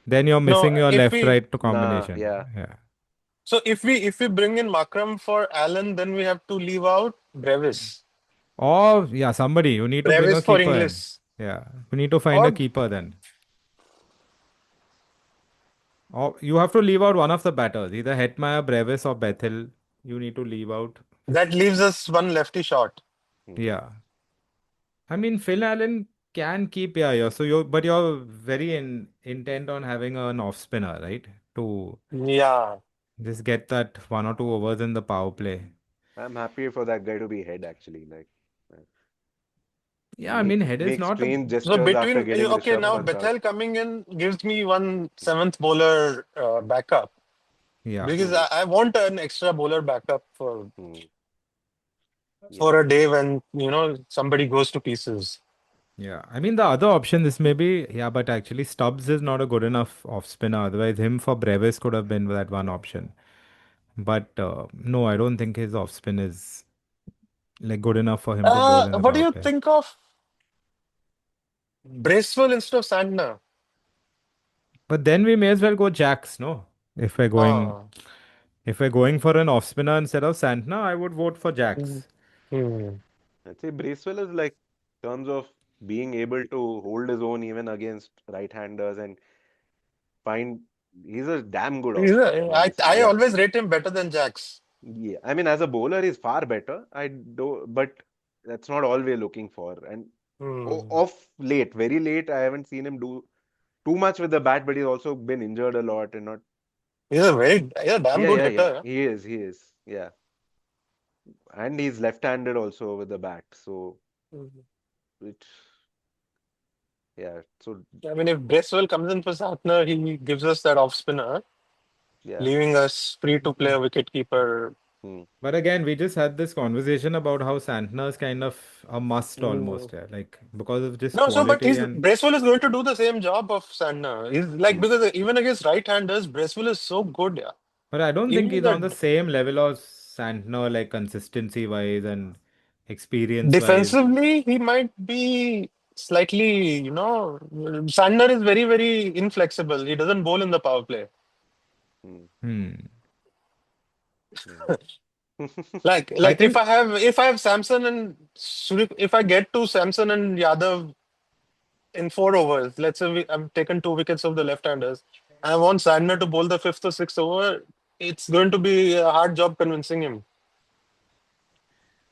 then you're No, missing your if left we right to Nah. combination. Yeah. Yeah. so if we bring in Makram for Allen, then we have to leave out Brevis. Or yeah, somebody you need to bring a Brevis for keeper in. English. Yeah, we need to find a Or keeper then. Or you have to leave out one of the batters, either Hetmeyer, Brevis, or Bethel. You need to leave out. that leaves us one lefty shot. Hmm. Yeah, I mean Phil Allen can keep yeah. So you're very intent on having an off spinner, right? To Yeah. just get that 1 or 2 overs in the power play. I'm happy for that guy to be head actually. Like, Yeah, I mean Head is make not a strange So gestures after between getting okay, Rishabh now Pant out. Bethel coming in gives me one seventh bowler backup yeah. because Hmm. I want an extra bowler backup Hmm. Yeah. for a day when somebody goes to pieces. Yeah, I mean the other option this may be yeah, but actually Stubbs is not a good enough off spinner. Otherwise, him for Brevis could have been that one option. But no, I don't think his off spin is like good enough for him to bowl in the What do power you play. think of Bracewell instead of Santner? But then we may as well go Jacks, no? If we're going Ah. if we're going for an off spinner instead of Santner, I would vote for Hmm. Jacks. Hmm. I'd say Bracewell is like terms of being able to hold his own even against right-handers and find he's a damn good off spinner, honestly. I Yeah. always rate him better than Jax. Yeah. I mean, as a bowler, he's far better. I do, but that's not all we're looking for. And Hmm. off late, very late, I haven't seen him do too much with the bat, but he's also been injured a lot and not. He's a damn Yeah, good yeah, yeah. hitter. He is, he is. Yeah. And he's left-handed also with the bat. So Mhm. it, yeah. So I mean, if Bracewell comes in for Santner, he gives us that off spinner, yeah. leaving us free to play a wicket keeper. Hmm. But again, we just had this conversation about how Santner's kind of a must Hmm. almost, yeah. Like because of just No, so but quality he's and Bracewell is going to do the same job of Santner. He's like Hmm. because even against right-handers, Bracewell is so good. Yeah, but I don't think even he's on the the same level as Santner, like consistency wise and experience wise. defensively, he might be slightly. Santner is very very inflexible. He doesn't bowl in the power play. Hmm. Hmm. Hmm. I Like think if I have Samson and if I get to Samson and Yadav in 4 overs, let's say I've taken 2 wickets of the left-handers, I want Sandner to bowl the fifth or sixth over. It's going to be a hard job convincing him.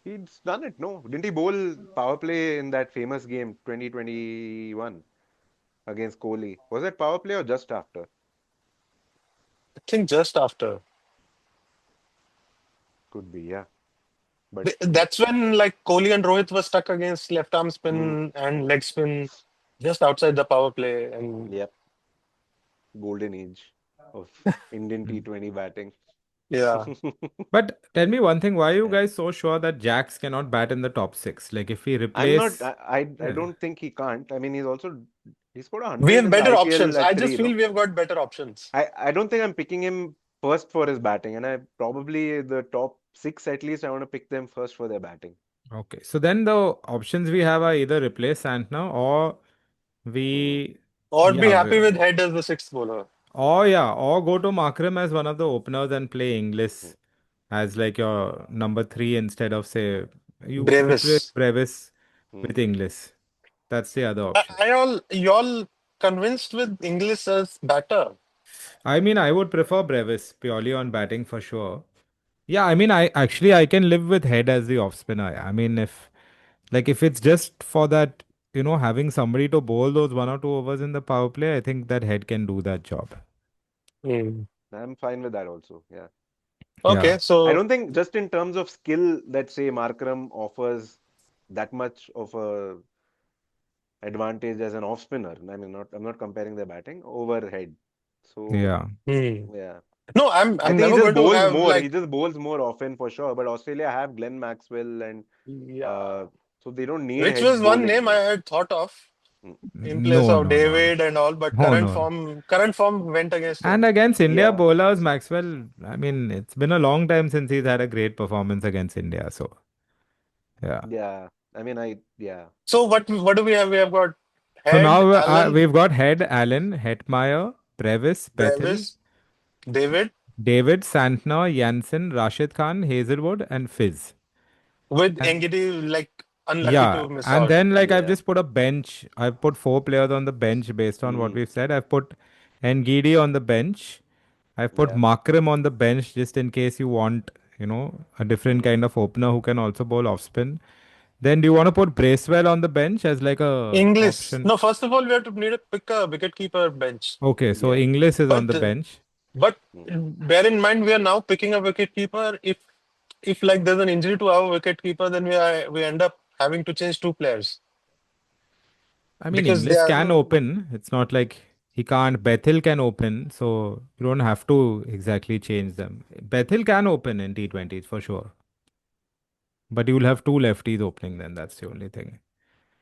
He's done it, no? Didn't he bowl power play in that famous game 2021 against Kohli? Was it power play or just after? I think just after. Could be, yeah. But That's when like Kohli and Rohit were stuck against left arm mm, spin and leg spin just outside the power play. And yep, golden age of Indian Hmm. T20 batting. yeah, But tell me one thing, why are you guys so sure that Jax cannot bat in the top six? Like if we I'm not. replace, I yeah. don't think he can't. I mean, he scored a we hundred have in the better IPL options. I at just three. feel No, we have got better options. I don't think I'm picking him first for his batting, and I probably the top six at least. I want to pick them first for their batting. Okay, so then the options we have are either replace Santner or Hmm. we, Or be yeah, happy with Head as the sixth bowler. or go to Makram as one of the openers and play Hmm. Inglis as like your number three instead of say you replace Brevis. Brevis with Hmm. Inglis. That's the other option. Y'all convinced with English as batter. I mean, I would prefer Brevis purely on batting for sure. Yeah, I mean, I can live with Head as the off spinner. I mean, if it's just for that, having somebody to bowl those 1 or 2 overs in the power play, I think that Head can do that job. Hmm. I'm fine with that also. Yeah. Yeah, Okay, I so don't think just in terms of skill that say Markram offers that much of a advantage as an off spinner. I mean, not I'm not comparing their batting overhead. So yeah. hmm. yeah, No, I I'm think he never just going to bowls have more. He like just bowls more often for sure. But Australia have Glenn Maxwell and yeah, uh, so they don't need which head was one bowling. name I Yeah. had thought of Mm. in place No, of no, no, no. David and all, but No, no, no. current form went against And him. against India Yeah, bowlers, Maxwell, I mean, it's been a long time since he's had a great performance against India. So, yeah. yeah. I mean, So what do we have? We have got So Head, now Allen, we've got Head, Allen, Hetmeyer, Brevis, Bethel, Brevis, David, David, Santner, Jansen, Rashid Khan, Hazelwood, and Fizz. with And Engidi like unlucky yeah, to miss and out. then like I've yeah. just put a bench. I've put 4 players on the bench based on what Hmm. we've said. I've put Ngidi on the bench. I've put Yeah. Makram on the bench just in case you want, a different Hmm. kind of opener who can also bowl off spin. Then do you want to put Bracewell on the bench as like a English. option? No, first of all, we have to need to pick a wicket keeper bench. Okay, so Yeah. Inglis is on But the bench. but Hmm. bear in mind we are now picking a wicket keeper. If like there's an injury to our wicket keeper, then we end up having to change two players I mean, because they Inglis are can open. It's not like he can't. Bethel can open, so you don't have to exactly change them. Bethel can open in T20s for sure, but you'll have two lefties opening then. That's the only thing.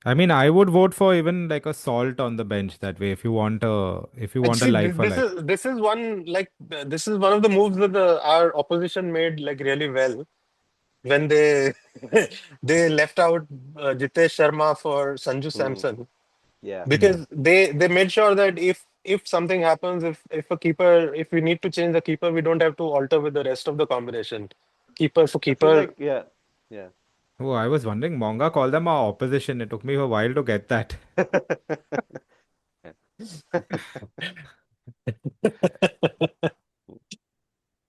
I mean, I would vote for even like a Salt on the bench that way if you want a actually life for life. this is one of the moves that our opposition made like really well when they they left out Jitesh Sharma for Sanju Hmm. Samson Yeah. Hmm. because they made sure that if something happens, if we need to change the keeper, we don't have to alter with the rest of the combination. Keeper for I feel keeper. like yeah. Yeah. Oh, I was wondering. Monga called them our opposition. It took me a while to get that.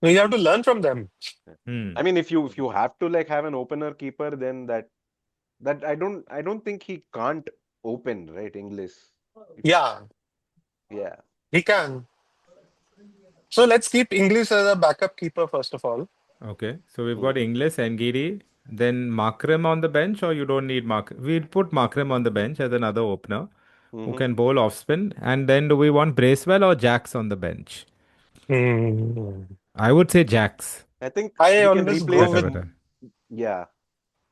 We have to learn from them. Hmm. I mean, if you have to like have an opener keeper, then that I don't think he can't open, right? English. Yeah, Yeah. he can. So let's keep English as a backup keeper first of all. Okay, so we've Hmm. got Inglis, Ngidi, then Makram on the bench, or you don't need Mark. We'd put Makram on the bench as another opener who Hmm. can bowl off spin. And then do we want Bracewell or Jacks on the bench? Hmm. I would say Jacks. I think I he can always go replace. Better, with better. Yeah.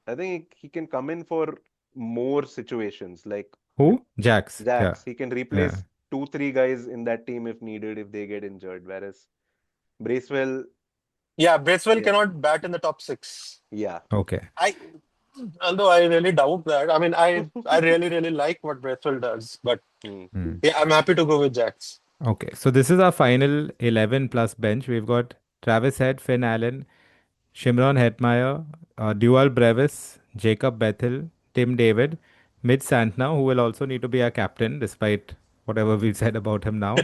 I think he can come in for more situations. Like if Who? Jacks. Yeah. Jacks, he can Yeah. replace two, three guys in that team if needed if they get injured. Whereas Bracewell, yeah. Bracewell yeah, cannot bat in the top six. yeah. Okay. I although I really doubt that. I mean, I really like what Bracewell does, but Hmm. Hmm. yeah, I'm happy to go with Jacks. Okay. So this is our final 11 plus bench. We've got Travis Head, Finn Allen, Shimron Hetmeyer, Dual Brevis, Jacob Bethel, Tim David, Mitch Santner, who will also need to be our captain despite whatever we've said about him now.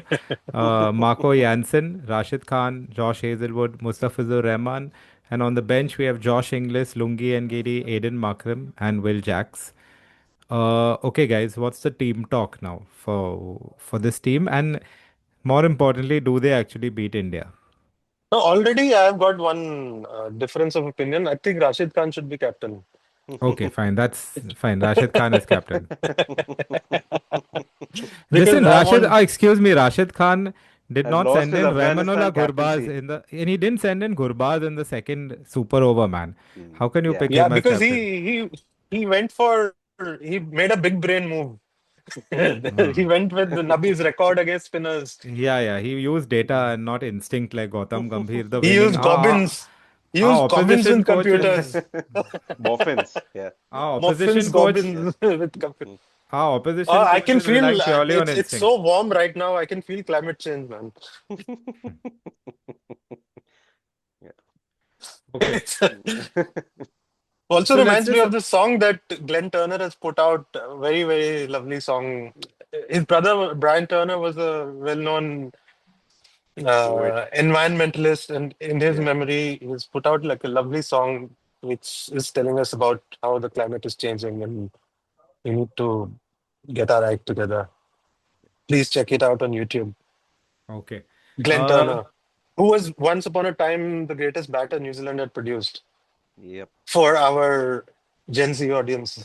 Marco Jansen, Rashid Khan, Josh Hazelwood, Mustafizur Rahman. And on the bench, we have Josh Inglis, Lungi Ngidi, Aiden Makram, and Will Jacks. Okay, guys, what's the team talk now for this team? And more importantly, do they actually beat India? No, already I have got one difference of opinion. I think Rashid Khan should be captain. Okay, fine. That's fine. Rashid Khan is captain. Because Listen, I Rashid, want. excuse me, Rashid Khan did Has not lost send his in Rahmanullah Afghanistan Gurbaz captaincy. and he didn't send in Gurbaz in the second super over, man. How can you Yeah. pick Yeah, him as because captain? he went for he made a big brain move. He Hmm. went with Nabi's record against spinners. Yeah, he used data and not instinct like Gautam Gambhir. The He winning, used Cobbins. He our used Cobbins opposition with coach is computers. Boffins. Yeah. our Muffins opposition coach, Cobbins with computers. our opposition I coach can is relying feel purely on it's instinct. so warm right now. I can feel climate change, man. Yeah. Okay, Also so let's reminds me just of the song that Glenn Turner has put out. A very, very lovely song. His brother Brian Turner was a well-known Poet. environmentalist, and in his Yeah. memory, he's put out like a lovely song which is telling us about how the climate is changing and we need to get our act together. Please check it out on YouTube. okay. Glenn Uh, Turner, who was once upon a time the greatest batter New Zealand had produced Yep. for our Gen Z audience.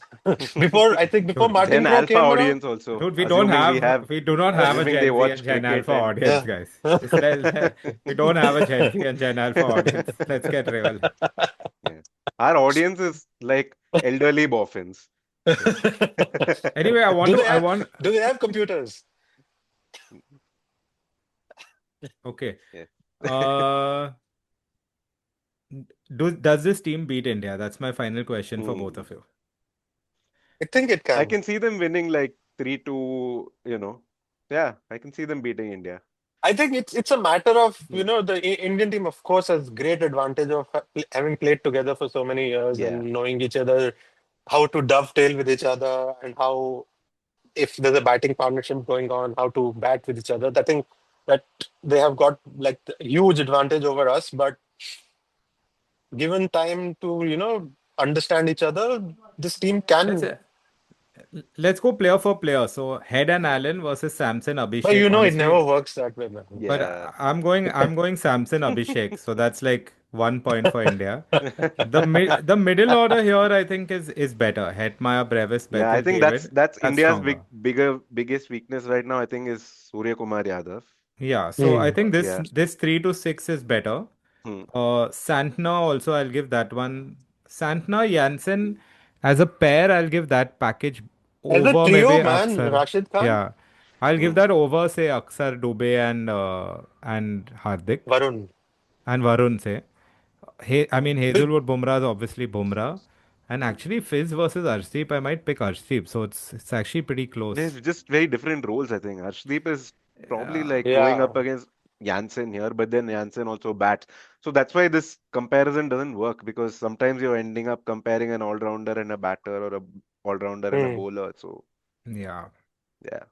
Before, I think before dude, Martin Gen Crowe Alpha came around. audience also, dude, assuming we do not have a assuming they Gen Z and watch Gen cricket Alpha and audience, Yeah. guys. We don't have a Gen Z and Gen Alpha audience. Let's get real. yeah. Our audience is like elderly boffins. Okay. Anyway, Do they I have want. do they have computers? Okay. Yeah. Uh, does this team beat India? That's my final question for both Hmm. of you. I think it I can. can see them winning like 3-2, you know. Yeah, I can see them beating India. I think it's a matter of, Hmm. the Indian team, of course, has great advantage of having played together for so many years Yeah. and knowing each other, how to dovetail with each other, and how, if there's a batting partnership going on, how to bat with each other. I think that they have got like the huge advantage over us, but given time to, understand each other, this team Let's can. let's go player for player. So Head and Allen versus Samson But Abhishek. it never Honestly, works that way, man. but Yeah. I'm going Samson Abhishek. So that's like 1 point for India. The middle order here I think is better. Hetmaya, Brevis, Yeah, I Bethel, think David. that's That's India's stronger. biggest weakness right now, I think, is Suryakumar Yadav. Yeah, so I Hmm. think Yeah. this 3 to 6 is better. Hmm. Santner also I'll give that one. Santner Jansen as a pair I'll give that package As a over maybe trio, man, Aksar. Rashid Khan, Yeah, I'll give Hmm. that over say Aksar, Dubey and Hardik Varun. and Varun say. Hey, I mean But Hazelwood Bumrah is obviously Bumrah. And actually Fizz versus Arshdeep, I might pick Arshdeep. So it's actually pretty close. They're just very different roles, I think. Arshdeep is probably Yeah. like going yeah, up against Jansen here, but then Jansen also bats. So that's why this comparison doesn't work, because sometimes you're ending up comparing an all-rounder and a batter, or a all-rounder and a hmm. bowler. So Yeah. yeah.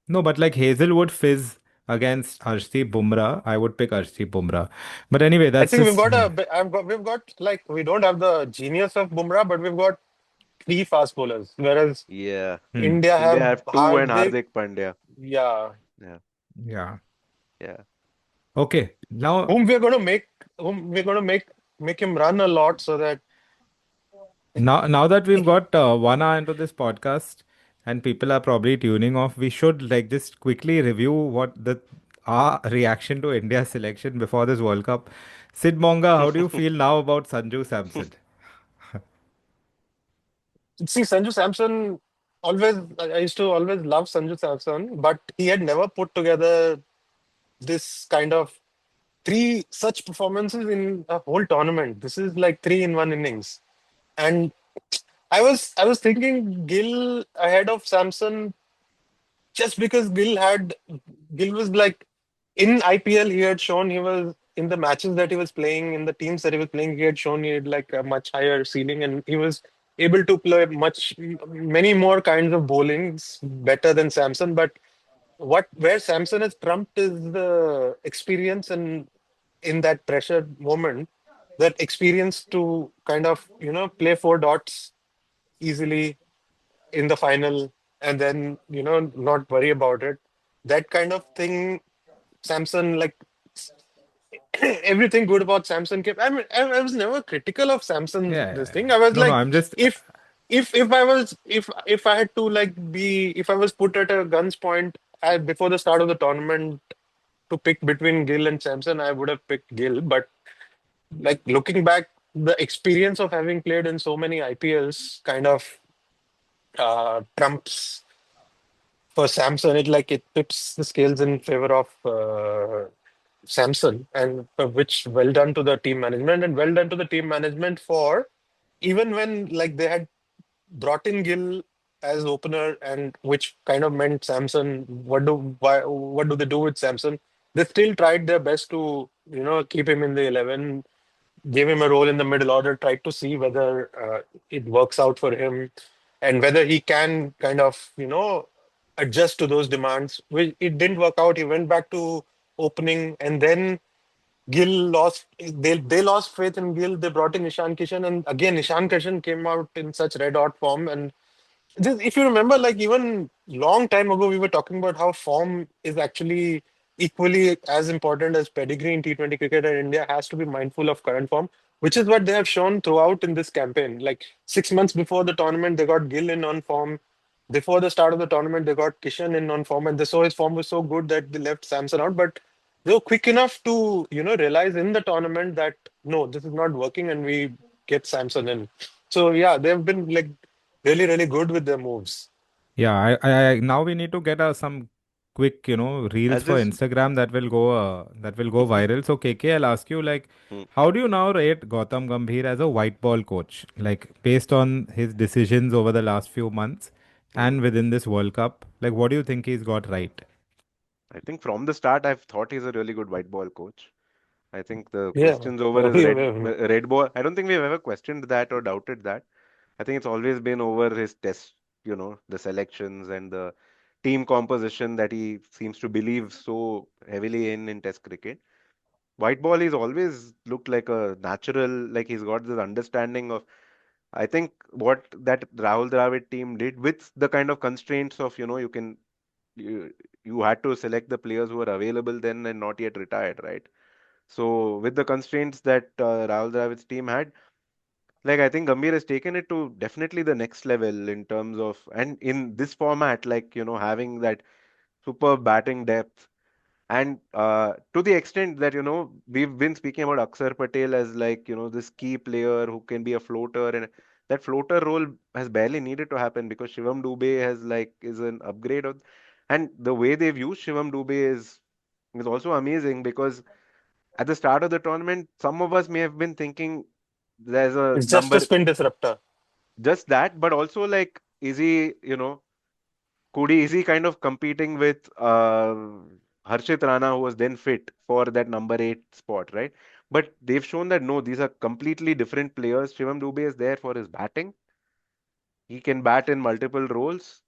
No, but like Hazelwood Fizz against Arshdeep Bumrah, I would pick Arshdeep Bumrah. But anyway, I that's think just we've got like we don't have the genius of Bumrah, but we've got three fast bowlers, whereas Yeah. hmm, India India have have two and Hardik. Hardik Pandya. Yeah, Yeah. yeah. Yeah. Okay. Now whom we're going to make, whom we're going to make him run a lot so that. now that we've got 1 hour into this podcast and people are probably tuning off, we should like just quickly review what the our reaction to India's selection before this World Cup. Sid Monga, how do you feel now about Sanju Samson? See, Sanju Samson, I used to always love Sanju Samson, but he had never put together this kind of three such performances in a whole tournament. This is like three in one innings. And I was thinking Gill ahead of Samson, just because Gill was like, in IPL he had shown, he was in the matches that he was playing, in the teams that he was playing, he had shown he had like a much higher ceiling, and he was able to play many more kinds of bowlings better than Samson. But where Samson is trumped is the experience, and in that pressure moment, that experience to kind of play four dots easily in the final, and then not worry about it. That kind of thing, Samson, like, everything good about Samson came. I was never critical of Samson's Yeah, this yeah, thing. yeah. I was No, like, I'm just if if I had to like be if I was put at a gun's point before the start of the tournament to pick between Gill and Samson, I would have picked Gill. But like looking back, the experience of having played in so many IPLs kind of trumps for Samson. It tips the scales in favor of Samson, and which well done to the team management, and well done to the team management for even when like they had brought in Gill as opener, and which kind of meant Samson. What do they do with Samson? They still tried their best to keep him in the 11, gave him a role in the middle order, tried to see whether it works out for him and whether he can kind of adjust to those demands. Well, it didn't work out. He went back to opening, and then Gill lost. They lost faith in Gill. They brought in Ishan Kishan, and again Ishan Kishan came out in such red hot form. And if you remember, like even long time ago, we were talking about how form is actually equally as important as pedigree in T20 cricket, and India has to be mindful of current form, which is what they have shown throughout in this campaign. Like 6 months before the tournament, they got Gill in on form. Before the start of the tournament, they got Kishan in on form, and they saw his form was so good that they left Samson out. But they were quick enough to, realize in the tournament that no, this is not working, and we get Samson in. So yeah, they've been like really, really good with their moves. yeah. Now we need to get some quick, reels I'll for just Instagram that will go viral. So KK, I'll ask you like, Hmm. how do you now rate Gautam Gambhir as a white ball coach? Like based on his decisions over the last few months Hmm. and within this World Cup, like what do you think he's got right? I think from the start, I've thought he's a really good white ball coach. I think the Yeah. questions over Yeah, his red ball. I don't think we've ever questioned that or doubted that. I think it's always been over his test, the selections and the team composition that he seems to believe so heavily in Test cricket. White ball, he's always looked like a natural, like he's got this understanding of. I think what that Rahul Dravid team did with the kind of constraints of, you, you had to select the players who were available then and not yet retired, right? So with the constraints that Rahul Dravid's team had, like I think Gambhir has taken it to definitely the next level in terms of, and in this format, like having that superb batting depth, and to the extent that we've been speaking about Akshar Patel as like this key player who can be a floater, and that floater role has barely needed to happen because Shivam Dube has like is an upgrade of, and the way they've used Shivam Dube is also amazing because at the start of the tournament, some of us may have been thinking there's a it's just a number, spin disruptor. just that, but also like, is he, Kudi, is he kind of competing with Harshit Rana, who was then fit for that number 8 spot, right? But they've shown that no, these are completely different players. Shivam Dube is there for his batting. He can bat in multiple roles.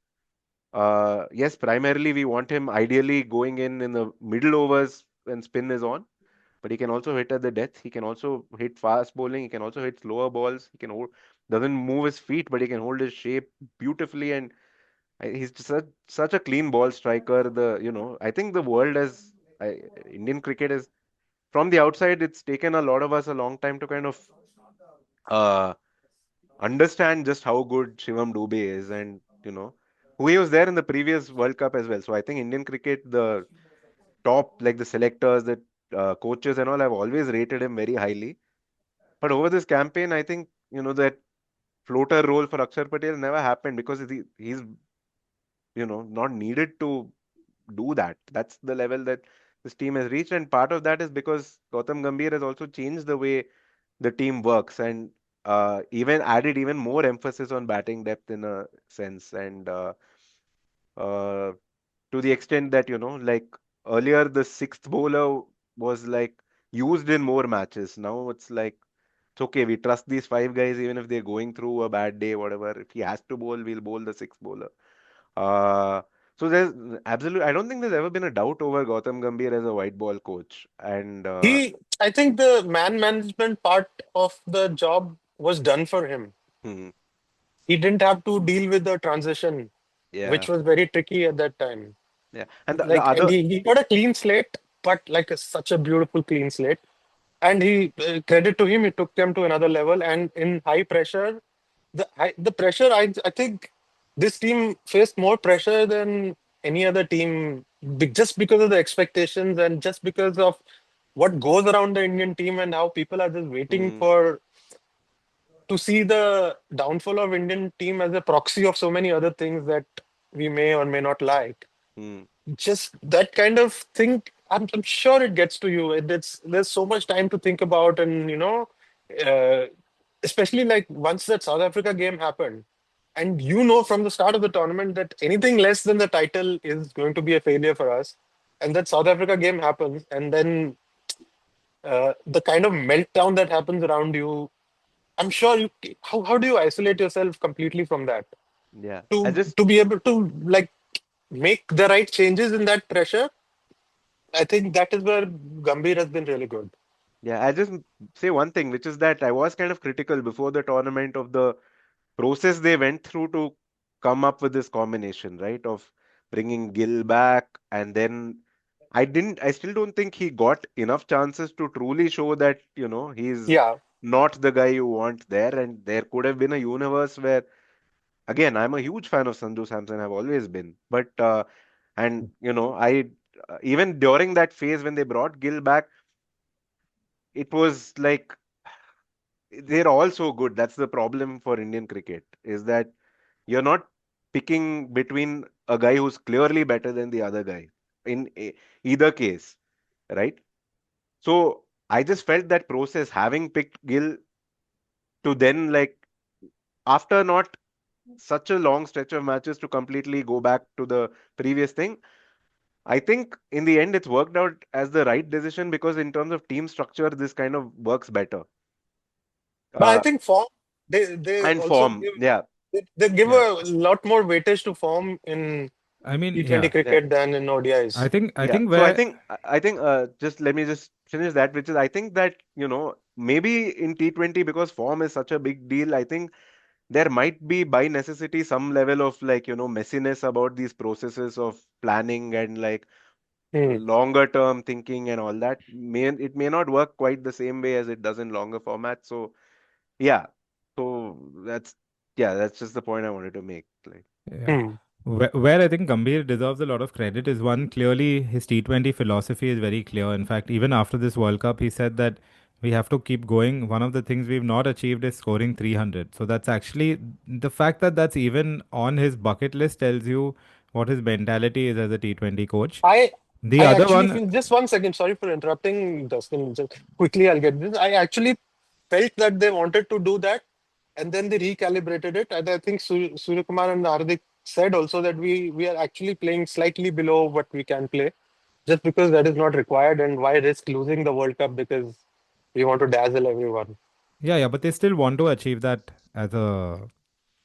Yes, primarily we want him ideally going in the middle overs when spin is on. But he can also hit at the death. He can also hit fast bowling. He can also hit slower balls. He can hold, doesn't move his feet, but he can hold his shape beautifully. And he's just such a clean ball striker. I think the world has, Indian cricket is, from the outside, it's taken a lot of us a long time to kind of uh, understand just how good Shivam Dube is and, who he was there in the previous World Cup as well. So I think Indian cricket, the top, like the selectors, the coaches and all have always rated him very highly. But over this campaign, I think, that floater role for Akshar Patel never happened because he's, not needed to do that. That's the level that this team has reached. And part of that is because Gautam Gambhir has also changed the way the team works and even added even more emphasis on batting depth in a sense. And uh, to the extent that, like earlier, the sixth bowler was like used in more matches. Now it's like, it's okay, we trust these 5 guys even if they're going through a bad day, whatever. If he has to bowl, we'll bowl the sixth bowler. Uh, so there's absolutely, I don't think there's ever been a doubt over Gautam Gambhir as a white ball coach. And I think the man management part of the job was done for him. hmm, He didn't have to deal with the transition, which yeah, was very tricky at that time. yeah. And the And other, he got a clean slate. but like such a beautiful clean slate. And he credit to him, he took them to another level. And in high pressure, the pressure, I think this team faced more pressure than any other team, just because of the expectations and just because of what goes around the Indian team and how people are just waiting Hmm. for to see the downfall of Indian team as a proxy of so many other things that we may or may not like. Hmm. Just that kind of thing, I'm sure it gets to you. There's so much time to think about, and uh, especially like once that South Africa game happened, and from the start of the tournament that anything less than the title is going to be a failure for us, and that South Africa game happens, and then the kind of meltdown that happens around you. I'm sure how do you isolate yourself completely from that Yeah. I to just to be able to like make the right changes in that pressure? I think that is where Gambhir has been really good. Yeah, I just say one thing, which is that I was kind of critical before the tournament of the process they went through to come up with this combination, right? Of bringing Gill back, and then I still don't think he got enough chances to truly show that, he's Yeah, not the guy you want there. And there could have been a universe where, again, I'm a huge fan of Sanju Samson, I've always been. And, even during that phase when they brought Gill back, it was like they're all so good. That's the problem for Indian cricket, is that you're not picking between a guy who's clearly better than the other guy in either case, right? So I just felt that process, having picked Gill, to then, like, after not such a long stretch of matches, to completely go back to the previous thing. I think in the end it's worked out as the right decision, because in terms of team structure, this kind of works better. but I Uh, think form they and also form, give yeah, they give Yeah. a lot more weightage to form in I mean, T20 yeah. yeah. cricket than in I ODIs. think I Yeah, think so I where think just let me just finish that, which is, I think that, maybe in T20, because form is such a big deal, I think there might be by necessity some level of, like, messiness about these processes of planning and, like, Hmm. longer term thinking and all that. It may not work quite the same way as it does in longer formats. So yeah, so that's just the point I wanted to make. Like, yeah. Hmm. Where I think Gambhir deserves a lot of credit is one, clearly his T20 philosophy is very clear. In fact, even after this World Cup, he said that we have to keep going. One of the things we've not achieved is scoring 300. So that's actually the fact that that's even on his bucket list tells you what his mentality is as a T20 coach. I The I other actually one, feel, just one second, sorry for interrupting, Dustin. Just quickly, I'll get this. I actually felt that they wanted to do that, and then they recalibrated it. And I think Suryakumar and Hardik said also that we are actually playing slightly below what we can play, just because that is not required. And why risk losing the World Cup because we want to dazzle everyone? yeah, but they still want to achieve that as a,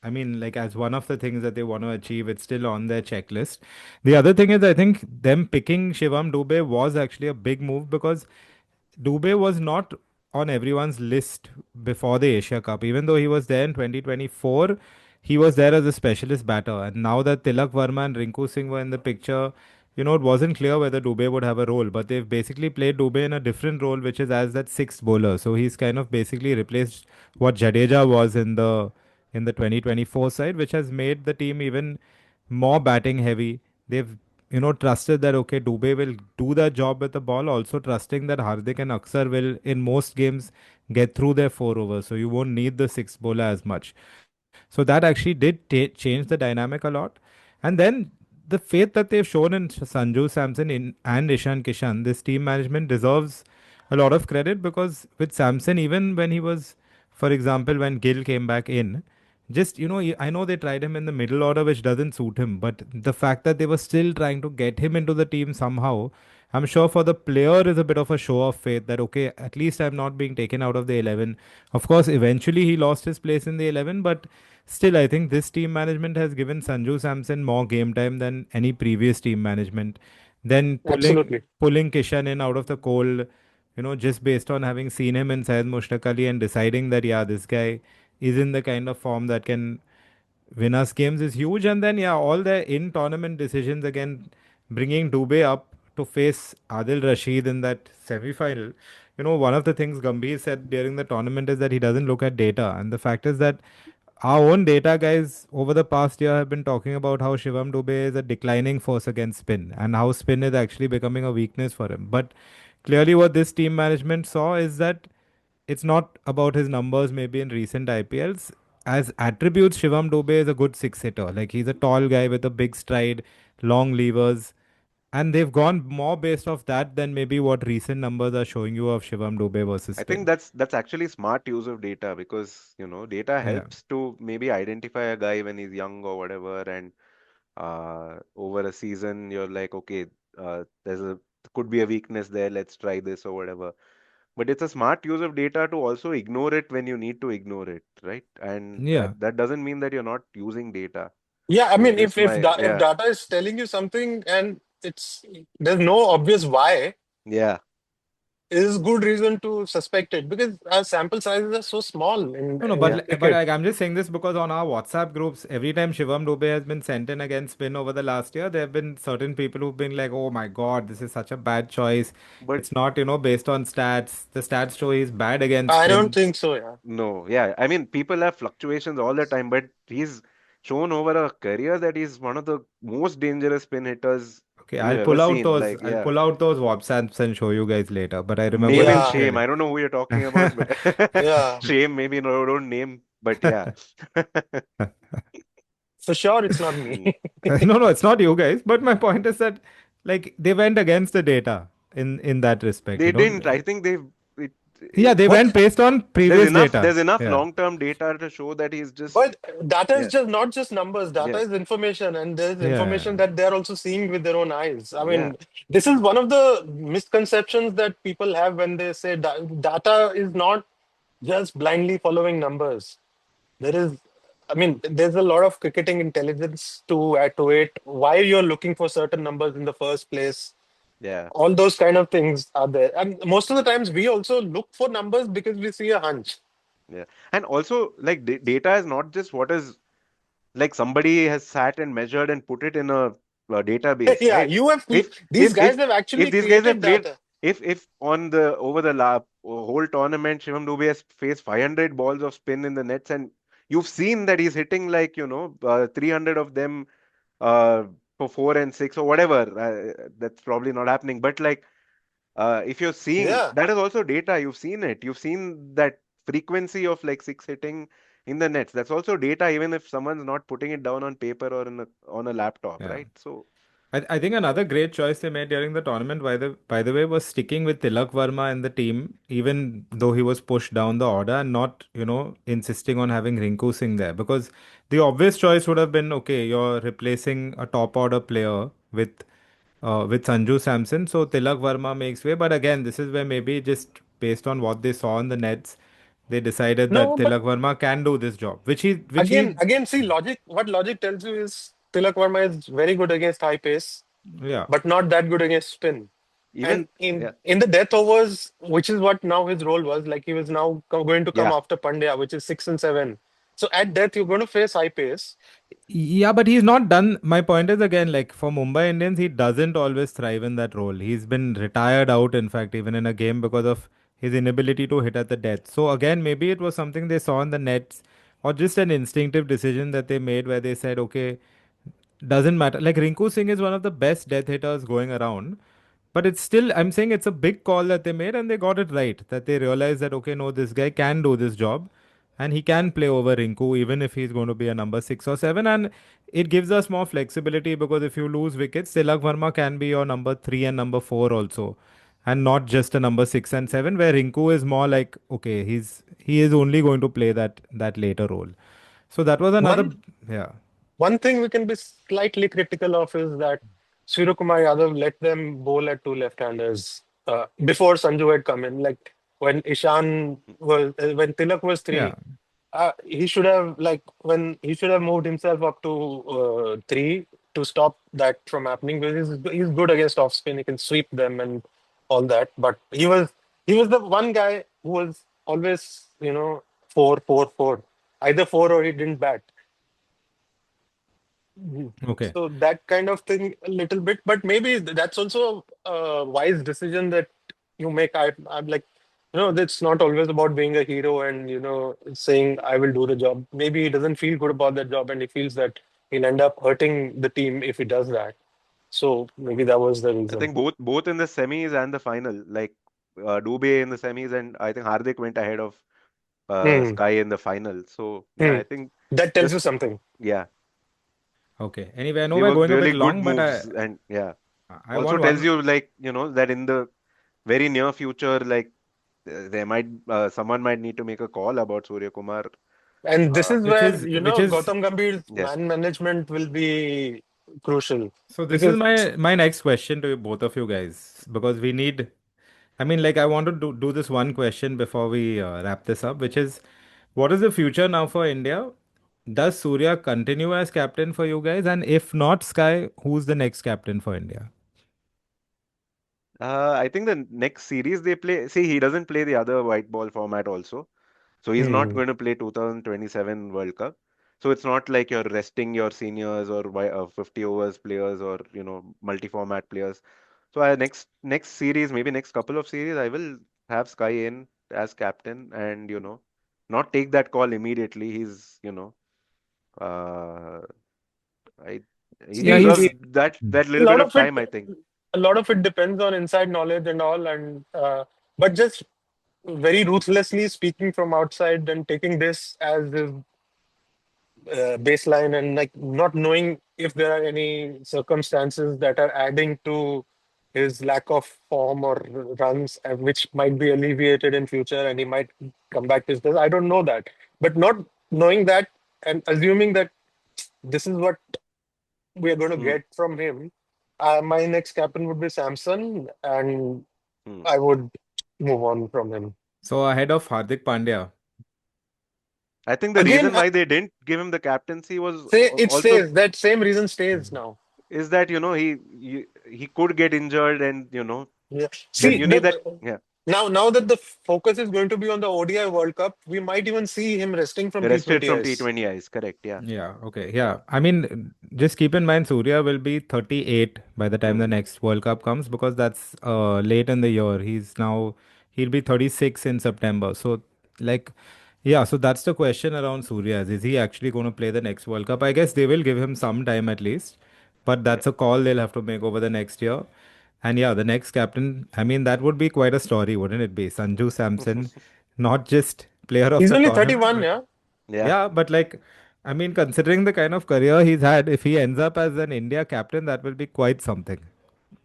I mean, like as one of the things that they want to achieve, it's still on their checklist. The other thing is, I think them picking Shivam Dubey was actually a big move because Dubey was not on everyone's list before the Asia Cup. Even though he was there in 2024, he was there as a specialist batter. And now that Tilak Verma and Rinku Singh were in the picture, it wasn't clear whether Dubey would have a role. But they've basically played Dubey in a different role, which is as that sixth bowler. So he's kind of basically replaced what Jadeja was in the 2024 side, which has made the team even more batting heavy. They've trusted that okay, Dubey will do the job with the ball, also trusting that Hardik and Aksar will in most games get through their 4 overs. So you won't need the sixth bowler as much. So that actually did change the dynamic a lot. And then the faith that they've shown in Sanju Samson and Ishan Kishan, this team management deserves a lot of credit because with Samson, even when he was, for example, when Gill came back in, just, I know they tried him in the middle order, which doesn't suit him, but the fact that they were still trying to get him into the team somehow, I'm sure for the player is a bit of a show of faith that, okay, at least I'm not being taken out of the 11. Of course, eventually he lost his place in the 11, but still, I think this team management has given Sanju Samson more game time than any previous team management. Then pulling Absolutely. pulling Kishan in out of the cold, just based on having seen him in Syed Mushtaq Ali and deciding that, yeah, this guy is in the kind of form that can win us games is huge. And then, yeah, all the in tournament decisions again, bringing Dubey up to face Adil Rashid in that semi-final, one of the things Gambhir said during the tournament is that he doesn't look at data. And the fact is that our own data guys over the past year have been talking about how Shivam Dube is a declining force against spin and how spin is actually becoming a weakness for him. But clearly, what this team management saw is that it's not about his numbers, maybe in recent IPLs. As attributes, Shivam Dube is a good six hitter. Like he's a tall guy with a big stride, long levers, and they've gone more based off that than maybe what recent numbers are showing you of Shivam Dube versus I think spin. that's actually smart use of data because data Yeah. helps to maybe identify a guy when he's young or whatever, and over a season you're like, okay, there's a could be a weakness there, let's try this or whatever. But it's a smart use of data to also ignore it when you need to ignore it, right? And Yeah. that doesn't mean that you're not using data. Yeah, I Is mean, just if my if yeah, data is telling you something and there's no obvious why, yeah. is good reason to suspect it because our sample sizes are so small No, no, in Yeah. but cricket. like, I'm just saying this because on our WhatsApp groups, every time Shivam Dube has been sent in against spin over the last year, there have been certain people who've been like, "Oh my God, this is such a bad choice. But It's not, based on stats. The stats show he's bad against I don't spin." think so. Yeah. no, yeah. I mean, people have fluctuations all the time, but he's shown over a career that he's one of the most dangerous spin hitters Okay, we've ever seen. Like, I'll yeah. pull out those WhatsApps and show you guys later. But I remember Name and this Yeah, shame. clearly. I don't know who you're talking about, but yeah, shame maybe no, don't name, but yeah. for sure, it's not me. Mm. No, no, it's not you guys. But my point is that like they went against the data in that respect. They didn't. I think it, Yeah, they But went based on previous data. there's enough Yeah, long-term data to show that he's just but data is yeah, just not just numbers. Data yeah, is information, and there's yeah, information that they're also seeing with their own eyes. I yeah, mean, this is one of the misconceptions that people have when they say data is not just blindly following numbers. There is, I mean, there's a lot of cricketing intelligence to add to it. Why you're looking for certain numbers in the first place, yeah, all those kind of things are there. And most of the times, we also look for numbers because we see a hunch. yeah. And also, like data is not just what is like somebody has sat and measured and put it in a database, Yeah, right? you have If these if guys if have if actually these guys created have played, data. if on the over the whole tournament, Shivam Dube has faced 500 balls of spin in the nets, and you've seen that he's hitting like 300 of them uh, for 4 and 6 or whatever. That's probably not happening, but like if you're seeing Yeah. that is also data, you've seen it. You've seen that frequency of like six hitting in the nets. That's also data, even if someone's not putting it down on paper or on a laptop, yeah. right? So I think another great choice they made during the tournament, by the way, was sticking with Tilak Varma in the team, even though he was pushed down the order, and not insisting on having Rinku Singh there, because the obvious choice would have been, okay, you're replacing a top order player with Sanju Samson, so Tilak Varma makes way. But again, this is where maybe just based on what they saw in the nets, they decided that No, but Tilak Varma can do this job, again, see, logic. What logic tells you is Tilak Verma is very good against high pace, yeah, but not that good against spin. And even yeah, in the death overs, which is what now his role was, like he was now going to come yeah, after Pandya, which is 6 and 7. So at death, you're going to face high pace. yeah, but he's not done. My point is again, like for Mumbai Indians, he doesn't always thrive in that role. He's been retired out, in fact, even in a game because of his inability to hit at the death. So again, maybe it was something they saw in the nets or just an instinctive decision that they made where they said, okay, doesn't matter. Like Rinku Singh is one of the best death hitters going around. But it's still, I'm saying it's a big call that they made and they got it right. That they realized that, okay, no, this guy can do this job and he can play over Rinku even if he's going to be a number 6 or 7. And it gives us more flexibility because if you lose wickets, Tilak Varma can be your number 3 and number 4 also. And not just a number 6 and 7, where Rinku is more like, okay, he is only going to play that later role. So that was another, One yeah, One thing we can be slightly critical of is that Suryakumar Yadav let them bowl at two left-handers before Sanju had come in. Like when Tilak was yeah, three, he should have he should have moved himself up to three to stop that from happening because he's good against off spin. He can sweep them and all that. But he was the one guy who was always 4, 4, 4, either four or he didn't bat. Okay. So that kind of thing a little bit, but maybe that's also a wise decision that you make. I'm like, it's not always about being a hero and, saying I will do the job. Maybe he doesn't feel good about that job and he feels that he'll end up hurting the team if he does that. So maybe that was the I reason. think both in the semis and the final, like Dubey in the semis, and I think Hardik went ahead of Hmm. Sky in the final. So yeah, Hmm. I think That tells you just something. yeah, Okay. Anyway, I know they we're were going a really bit good long, but moves, and yeah, I also want tells one. you like that in the very near future, like there might someone might need to make a call about Surya Kumar. And this Uh, is which where, is which is Gautam Gambhir's yes. man management will be crucial. so this is Because, my next question to both of you guys, because we need, I mean, like, I want to do this one question before we wrap this up, which is, what is the future now for India? Does Surya continue as captain for you guys? And if not Sky, who's the next captain for India? I think the next series they play, see, he doesn't play the other white ball format also. So he's not hmm. going to play 2027 World Cup. So it's not like you're resting your seniors or 50 overs players or multi-format players. So next series, maybe next couple of series, I will have Sky in as captain and not take that call immediately. He's uh, I he Yeah, See, deserves he's. he, Hmm. that a little bit lot of of it, time, I think. a lot of it depends on inside knowledge and all, and but just very ruthlessly speaking from outside and taking this as his baseline and like not knowing if there are any circumstances that are adding to his lack of form or runs, which might be alleviated in future, and he might come back to this. I don't know that, but not knowing that and assuming that this is what we are going to Hmm, get from him. My next captain would be Samson, and hmm. I would move on from him. So ahead of Hardik Pandya. I think the Again, reason why they didn't give him the captaincy was say it also stays. That same reason stays now. is that he could get injured and Yeah. then See, you need that. Yeah, now that the focus is going to be on the ODI World Cup, we might even see him resting from rested from T20s. T20 eyes, correct? Yeah. Yeah, okay. Yeah. I mean, just keep in mind Surya will be 38 by the time the Hmm. next World Cup comes, because that's late in the year. He'll be 36 in September. So, like, yeah, so that's the question around Surya. Is he actually going to play the next World Cup? I guess they will give him some time at least, but Yeah. that's a call they'll have to make over the next year. And yeah, the next captain, I mean, that would be quite a story, wouldn't it be? Sanju Samson, not just player of He's the only tournament, 31, but yeah. Yeah. yeah, but like, I mean, considering the kind of career he's had, if he ends up as an India captain, that will be quite something.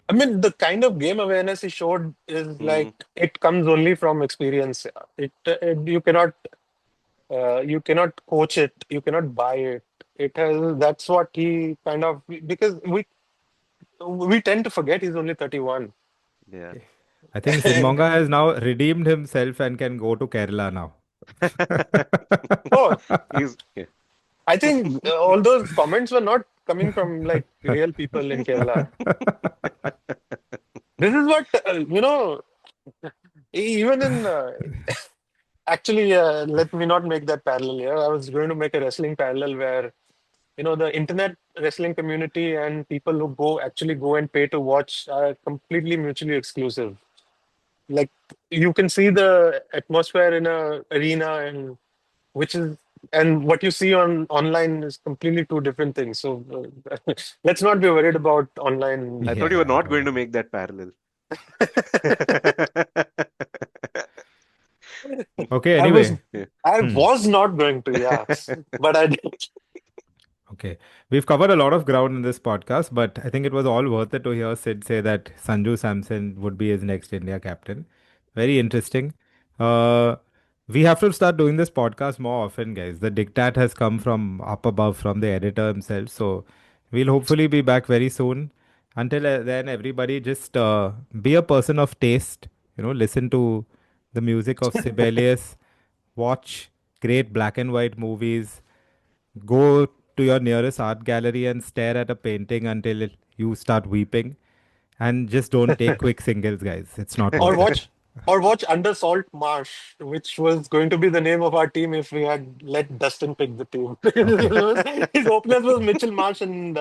I mean, the kind of game awareness he showed is Hmm. like it comes only from experience. It you cannot coach it, you cannot buy it. It has that's what he kind of because we tend to forget he's only 31. Yeah. I think Sid And Monga has now redeemed himself and can go to Kerala now. oh, He's yeah. I think all those comments were not coming from like real people in Kerala. This is what even in actually let me not make that parallel here. I was going to make a wrestling parallel where the internet wrestling community and people who actually go and pay to watch are completely mutually exclusive. Like you can see the atmosphere in a arena and which is and what you see on online is completely two different things. So let's not be worried about I online. thought you were Yeah, not going to totally. make that parallel. Okay, I was anyway. Yeah. I Hmm. was not going to, yeah, but I did. Okay. We've covered a lot of ground in this podcast, but I think it was all worth it to hear Sid say that Sanju Samson would be his next India captain. Very interesting. Uh, we have to start doing this podcast more often, guys. The diktat has come from up above, from the editor himself. So we'll hopefully be back very soon. Until then, everybody just be a person of taste. Listen to the music of Sibelius, watch great black and white movies, go to your nearest art gallery and stare at a painting until you start weeping. And just don't take quick singles, guys. It's not Or worth it. watch Or watch Under Salt Marsh, which was going to be the name of our team if we had let Dustin pick the team. His openers was Mitchell Marsh and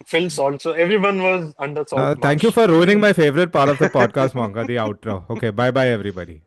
Phil Salt, so everyone was Under Salt Thank you Marsh. for ruining my favorite part of the podcast, Monga, the outro. Okay, bye bye, everybody.